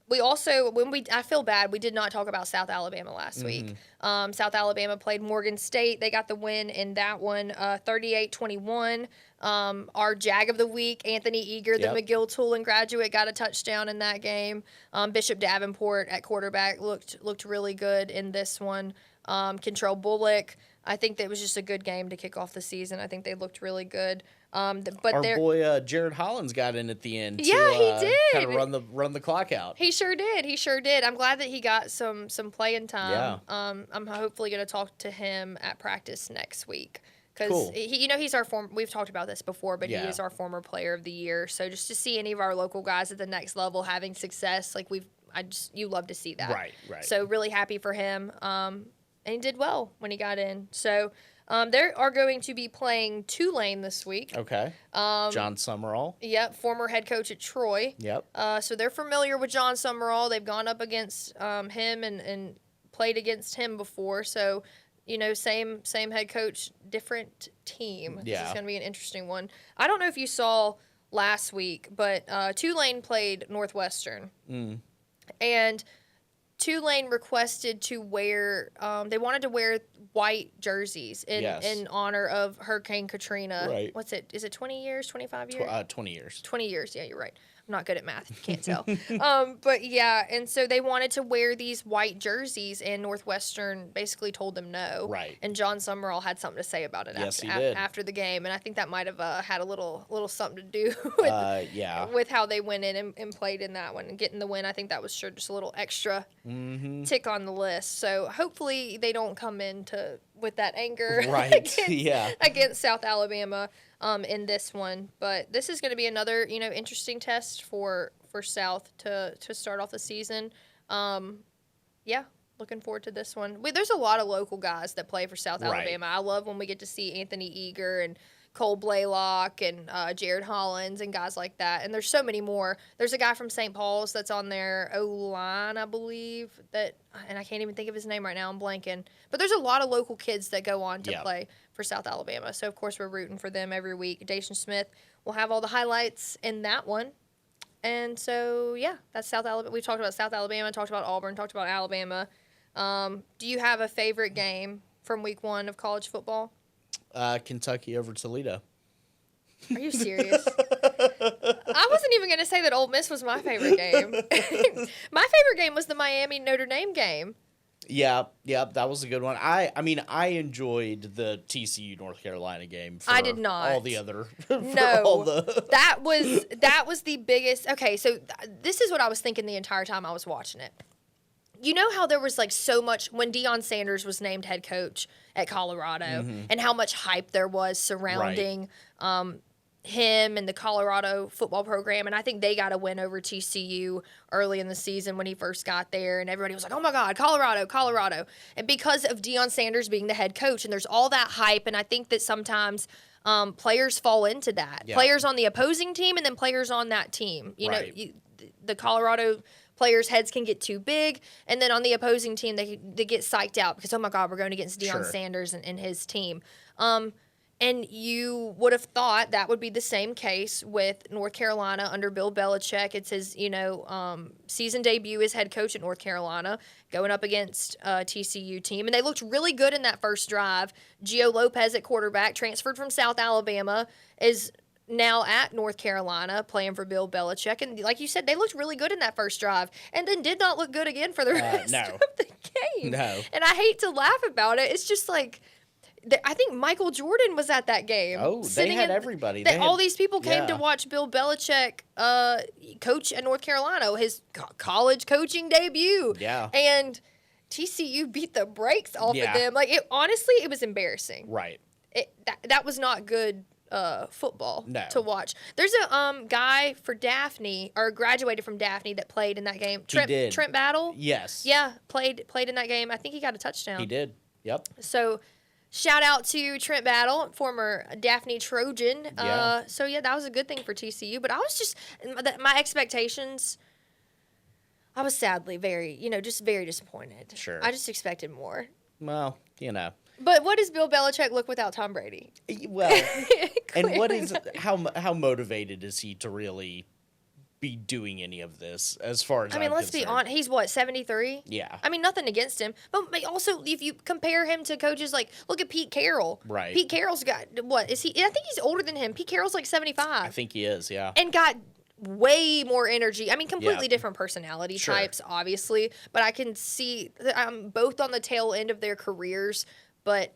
We also, I feel bad, we did not talk about South Alabama last week. South Alabama played Morgan State. They got the win in that one, 38-21. Our Jag of the week, Anthony Eager, the McGill-Tulane graduate, got a touchdown in that game. Bishop Davenport at quarterback looked really good in this one. Control Bullock, I think that was just a good game to kick off the season. I think they looked really good. But our boy Jared Hollins got in at the end. Yeah, he did. Kind of run the clock out. He sure did. I'm glad that he got some playing time. Yeah. I'm hopefully going to talk to him at practice next week because he's our former. We've talked about this before, but he is our former player of the year. So just to see any of our local guys at the next level having success, you love to see that. Right. So really happy for him. And he did well when he got in. So. They are going to be playing Tulane this week. Okay. John Summerall. Yep, former head coach at Troy. Yep. So they're familiar with John Summerall. They've gone up against him and played against him before. So, same head coach, different team. Yeah. This is going to be an interesting one. I don't know if you saw last week, but Tulane played Northwestern. And Tulane requested to wear, they wanted to wear white jerseys in honor of Hurricane Katrina. Right. What's it? Is it 20 years, 25 years? 20 years. 20 years, yeah, you're right. I'm not good at math, if you can't tell. But yeah, and so they wanted to wear these white jerseys, and Northwestern basically told them no. Right. And John Summerall had something to say about it after the game, and I think that might have had a little something to do with how they went in and played in that one and getting the win. I think that was just a little extra tick on the list. So hopefully they don't come with that anger against South Alabama in this one. But this is going to be another interesting test for South to start off the season. Looking forward to this one. There's a lot of local guys that play for South Alabama. I love when we get to see Anthony Eager and Cole Blaylock and Jared Hollins and guys like that. And there's so many more. There's a guy from St. Paul's that's on their O-line, I believe, and I can't even think of his name right now. I'm blanking. But there's a lot of local kids that go on to play for South Alabama. So, of course, we're rooting for them every week. Dacian Smith will have all the highlights in that one. And so, that's South Alabama. We've talked about South Alabama, talked about Auburn, talked about Alabama. Do you have a favorite game from week 1 of college football? Kentucky over Toledo. Are you serious? I wasn't even going to say that Ole Miss was my favorite game. My favorite game was the Miami-Notre Dame game. Yeah, that was a good one. I enjoyed the TCU North Carolina game. I did not. All the other. That was the biggest. Okay, so this is what I was thinking the entire time I was watching it. you know how there was like so much when Deion Sanders was named head coach at Colorado and how much hype there was surrounding him and the Colorado football program. And I think they got a win over TCU early in the season when he first got there. And everybody was like, oh my God, Colorado. And because of Deion Sanders being the head coach, and there's all that hype. And I think that sometimes players fall into that. Yeah. Players on the opposing team and then players on that team. You know, the Colorado players' heads can get too big. And then on the opposing team, they get psyched out because, oh my God, we're going against Deion Sanders and his team. And you would have thought that would be the same case with North Carolina under Bill Belichick. It's his, season debut as head coach at North Carolina, going up against a TCU team. And they looked really good in that first drive. Gio Lopez at quarterback, transferred from South Alabama, is now at North Carolina playing for Bill Belichick. And like you said, they looked really good in that first drive and then did not look good again for the rest of the game. No. And I hate to laugh about it. It's just like, I think Michael Jordan was at that game. Oh, they had everybody. All these people came to watch Bill Belichick coach at North Carolina, his college coaching debut. Yeah. And TCU beat the brakes off of them. Like, honestly, it was embarrassing. Right. That was not good football to watch. There's a guy for Daphne, or graduated from Daphne, that played in that game. Trent Battle? Yes. Yeah, played in that game. I think he got a touchdown. He did. Yep. So... shout out to Trent Battle, former Daphne Trojan. That was a good thing for TCU. But I was just, my expectations, I was sadly very disappointed. Sure. I just expected more. Well, But what does Bill Belichick look without Tom Brady? Well, and what is, how motivated is he to really be doing any of this as far as let's be honest. He's what, 73? Yeah. Nothing against him. But also, if you compare him to coaches like, look at Pete Carroll. Right. Pete Carroll's got, what, is he? I think he's older than him. Pete Carroll's like 75. I think he is, yeah. And got way more energy. Completely different personality types, obviously. But I can see both on the tail end of their careers. But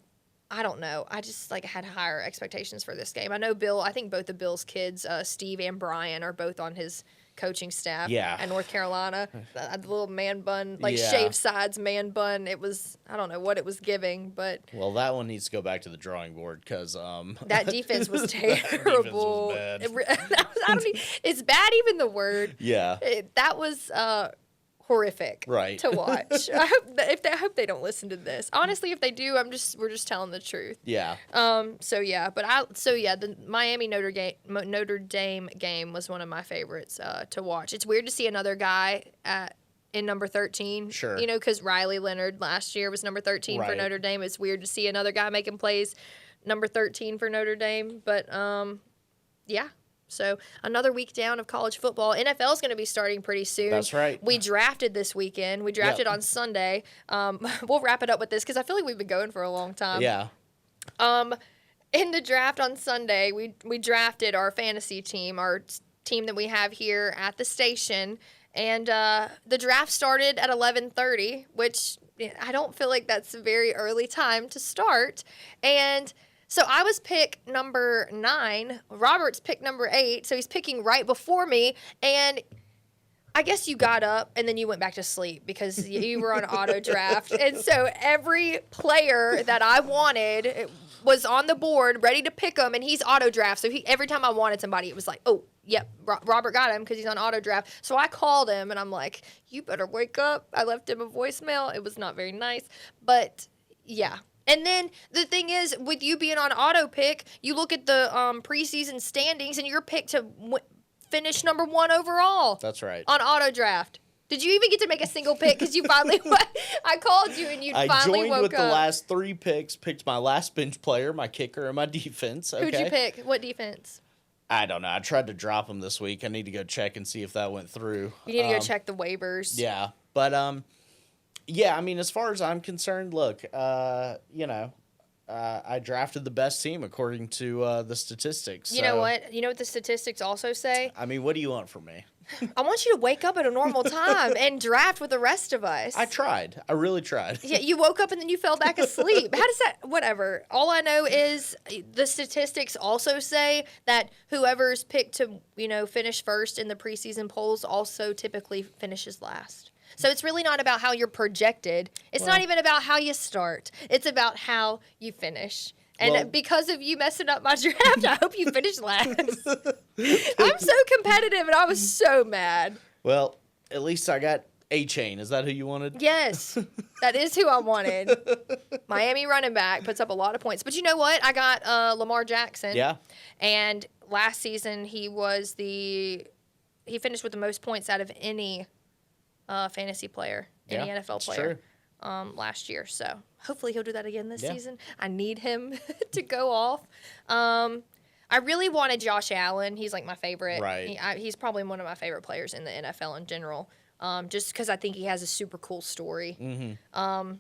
I don't know. I just had higher expectations for this game. I know I think both of Bill's kids, Steve and Brian, are both on his coaching staff at North Carolina. The little man bun, shaved sides man bun. It was, I don't know what it was giving, but. Well, that one needs to go back to the drawing board because. That defense was terrible. That defense was bad. Is bad even the word? Yeah. That was horrific to watch. I hope they don't listen to this. Honestly, if they do, we're just telling the truth. Yeah. The Miami Notre Dame game was one of my favorites to watch. It's weird to see another guy in number 13. Sure. Because Riley Leonard last year was number 13 for Notre Dame. It's weird to see another guy making plays number 13 for Notre Dame, but yeah. So another week down of college football. NFL is going to be starting pretty soon. That's right. We drafted this weekend. We drafted on Sunday. We'll wrap it up with this because I feel like we've been going for a long time. Yeah. In the draft on Sunday, we drafted our fantasy team, our team that we have here at the station. And the draft started at 11:30, which I don't feel like that's a very early time to start. And so I was pick number 9. Robert's pick number 8. So he's picking right before me. And I guess you got up and then you went back to sleep because you were on auto draft. And so every player that I wanted was on the board ready to pick him. And he's auto draft. So every time I wanted somebody, it was like, oh, yep, Robert got him because he's on auto draft. So I called him and I'm like, you better wake up. I left him a voicemail. It was not very nice. But yeah. And then the thing is, with you being on auto pick, you look at the preseason standings, and you're picked to finish number 1 overall. That's right. On auto draft. Did you even get to make a single pick? Because you finally, I called you and you finally woke up. I joined with the last 3 picks, picked my last bench player, my kicker, and my defense. Okay. Who'd you pick? What defense? I don't know. I tried to drop him this week. I need to go check and see if that went through. You need to go check the waivers. Yeah. But, yeah, as far as I'm concerned, look, I drafted the best team according to the statistics. You know what? You know what the statistics also say? What do you want from me? I want you to wake up at a normal time and draft with the rest of us. I tried. I really tried. Yeah, you woke up and then you fell back asleep. How does that... Whatever. All I know is the statistics also say that whoever's picked to, finish first in the preseason polls also typically finishes last. So it's really not about how you're projected. It's not even about how you start. It's about how you finish. And because of you messing up my draft, I hope you finish last. I'm so competitive, and I was so mad. Well, at least I got A-Chain. Is that who you wanted? Yes, that is who I wanted. Miami running back puts up a lot of points. But you know what? I got Lamar Jackson. Yeah. And last season, he finished with the most points out of any fantasy player, any NFL player. Last year. So hopefully he'll do that again this season. I need him to go off. I really wanted Josh Allen. He's like my favorite. Right. He's probably one of my favorite players in the NFL in general, just because I think he has a super cool story. Mm-hmm.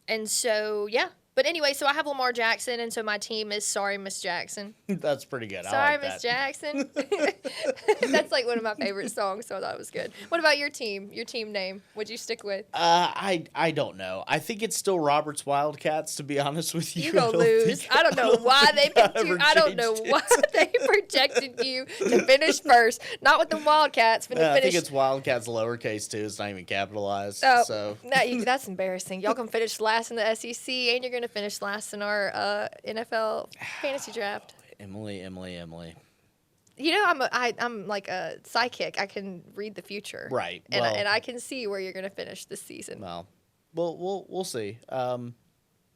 And so, yeah. But anyway, so I have Lamar Jackson, and so my team is Sorry, Miss Jackson. That's pretty good. Sorry, like Miss Jackson. That's like one of my favorite songs, so I thought it was good. What about your team? Your team name? What'd you stick with? I don't know. I think it's still Robert's Wildcats, to be honest with you. You're going to lose. I don't know why they picked you. I don't know why they projected you to finish first. Not with the Wildcats. I think it's Wildcats lowercase, too. It's not even capitalized. Oh, so. That's embarrassing. Y'all can finish last in the SEC, and you're going to finish last in our NFL fantasy draft. Emily. You know, I'm like a psychic. I can read the future. Right. And I can see where you're going to finish this season. Well, we'll see.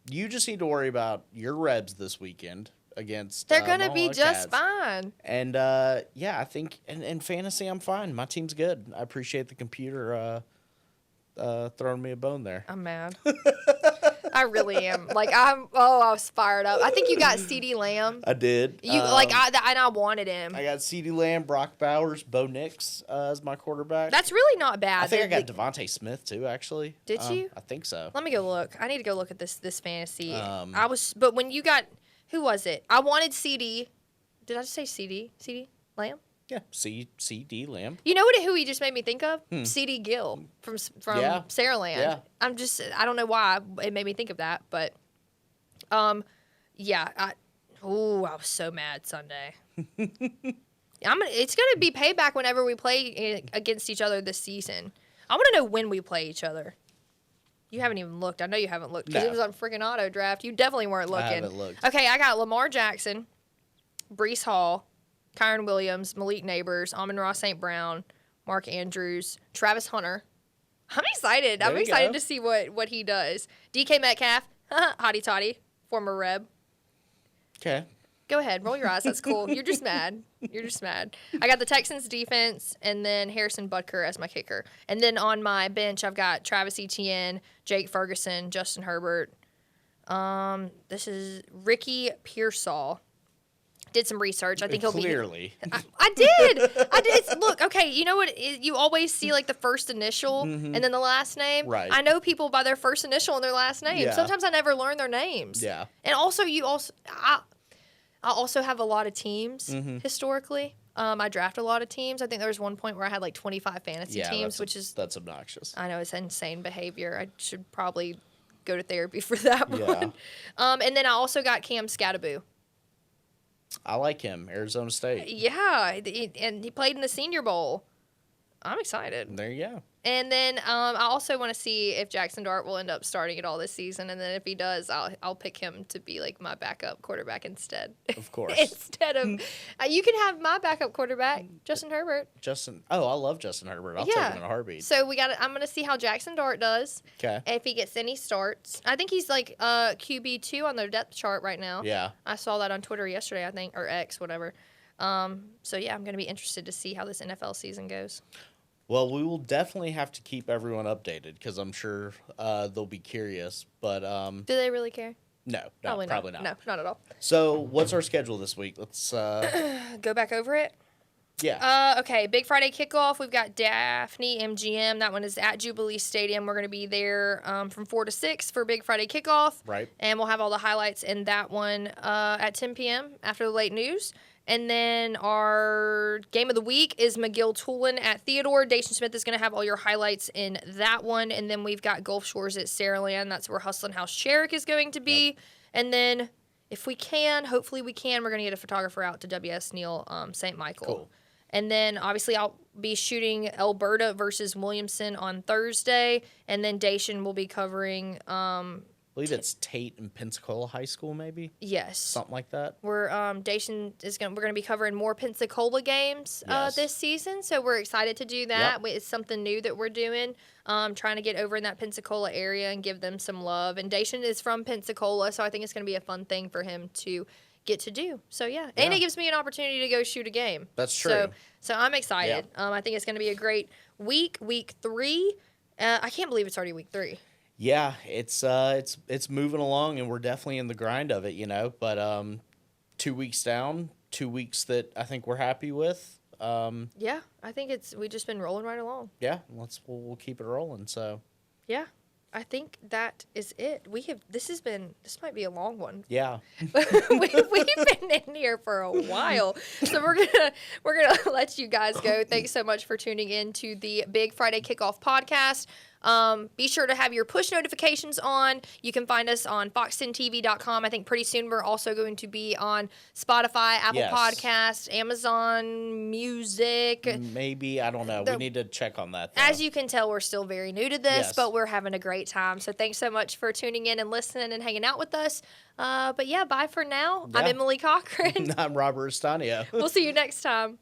You just need to worry about your Rebs this weekend against. They're going to be just fine. And I think in fantasy I'm fine. My team's good. I appreciate the computer throwing me a bone there. I'm mad. I really am. I was fired up. I think you got CeeDee Lamb. I did. I wanted him. I got CeeDee Lamb, Brock Bowers, Bo Nix as my quarterback. That's really not bad. I think I got Devontae Smith too, actually. Did you? I think so. Let me go look. I need to go look at this fantasy. But when you got, who was it? I wanted CD. Did I just say CD? CD Lamb? Yeah, CeeDee Lamb. You know who he just made me think of? C.D. Gill from Saraland. Yeah. I don't know why it made me think of that, but I was so mad Sunday. It's gonna be payback whenever we play against each other this season. I want to know when we play each other. You haven't even looked. I know you haven't looked because it was on freaking auto draft. You definitely weren't looking. I haven't looked. Okay, I got Lamar Jackson, Breece Hall, Kyron Williams, Malik Neighbors, Amon-Ra St. Brown, Mark Andrews, Travis Hunter. I'm excited. I'm excited to see what he does. DK Metcalf, hottie toddy, former Reb. Okay. Go ahead. Roll your eyes. That's cool. You're just mad. I got the Texans defense and then Harrison Butker as my kicker. And then on my bench, I've got Travis Etienne, Jake Ferguson, Justin Herbert. This is Ricky Pearsall. Did some research. I think he'll clearly. I did. Look, okay, you know what? You always see like the first initial and then the last name. Right. I know people by their first initial and their last name. Yeah. Sometimes I never learn their names. Yeah. And also, I also have a lot of teams historically. I draft a lot of teams. I think there was one point where I had like 25 fantasy teams, that's obnoxious. I know it's insane behavior. I should probably go to therapy for that one. And then I also got Cam Scattaboo. I like him, Arizona State. Yeah, and he played in the Senior Bowl. I'm excited. There you go. And then I also want to see if Jackson Dart will end up starting it all this season. And then if he does, I'll pick him to be like my backup quarterback instead. Of course. Instead of you can have my backup quarterback, Justin Herbert. I love Justin Herbert. I'll take him in a heartbeat. So I'm gonna see how Jackson Dart does. Okay. If he gets any starts, I think he's like QB2 on their depth chart right now. Yeah. I saw that on Twitter yesterday, I think, or X, whatever. So yeah, I'm gonna be interested to see how this NFL season goes. Well, we will definitely have to keep everyone updated because I'm sure they'll be curious. But do they really care? No, probably not. No, not at all. So, what's our schedule this week? Let's go back over it. Yeah. Okay, Big Friday kickoff. We've got Daphne MGM. That one is at Jubilee Stadium. We're going to be there from 4 to 6 for Big Friday kickoff. Right. And we'll have all the highlights in that one at 10 p.m. after the late news. And then our game of the week is McGill-Tulane at Theodore. Dacian Smith is going to have all your highlights in that one. And then we've got Gulf Shores at Saraland. That's where Hustlin' House Sherrick is going to be. Yep. And then if we can, hopefully we can, we're going to get a photographer out to W.S. Neal St. Michael. Cool. And then obviously I'll be shooting Alberta versus Williamson on Thursday, and then Dacian will be covering. I believe it's Tate and Pensacola High School, maybe. Yes, something like that. We're Dacian we're gonna be covering more Pensacola games this season, so we're excited to do that. Yep. It's something new that we're doing. Trying to get over in that Pensacola area and give them some love. And Dacian is from Pensacola, so I think it's gonna be a fun thing for him to get to do. So yeah, and it gives me an opportunity to go shoot a game. That's true. So I'm excited. I think it's going to be a great week 3. I can't believe it's already week 3. Yeah, it's moving along, and we're definitely in the grind of it, you know. But 2 weeks down, 2 weeks that I think we're happy with. Yeah, I think we've just been rolling right along. Yeah, we'll keep it rolling. So yeah. I think that is it. This might be a long one. Yeah. We've been in here for a while. So we're gonna let you guys go. Thanks so much for tuning in to the Big Friday Kickoff podcast. Be sure to have your push notifications on. You can find us on fox10tv.com. I think pretty soon we're also going to be on Spotify, Apple Podcasts, Amazon Music. Maybe, I don't know. We need to check on that, though. As you can tell, we're still very new to this, but we're having a great time. So thanks so much for tuning in and listening and hanging out with us. But yeah, bye for now. I'm Emily Cochran. I'm Robert Estanio. We'll see you next time.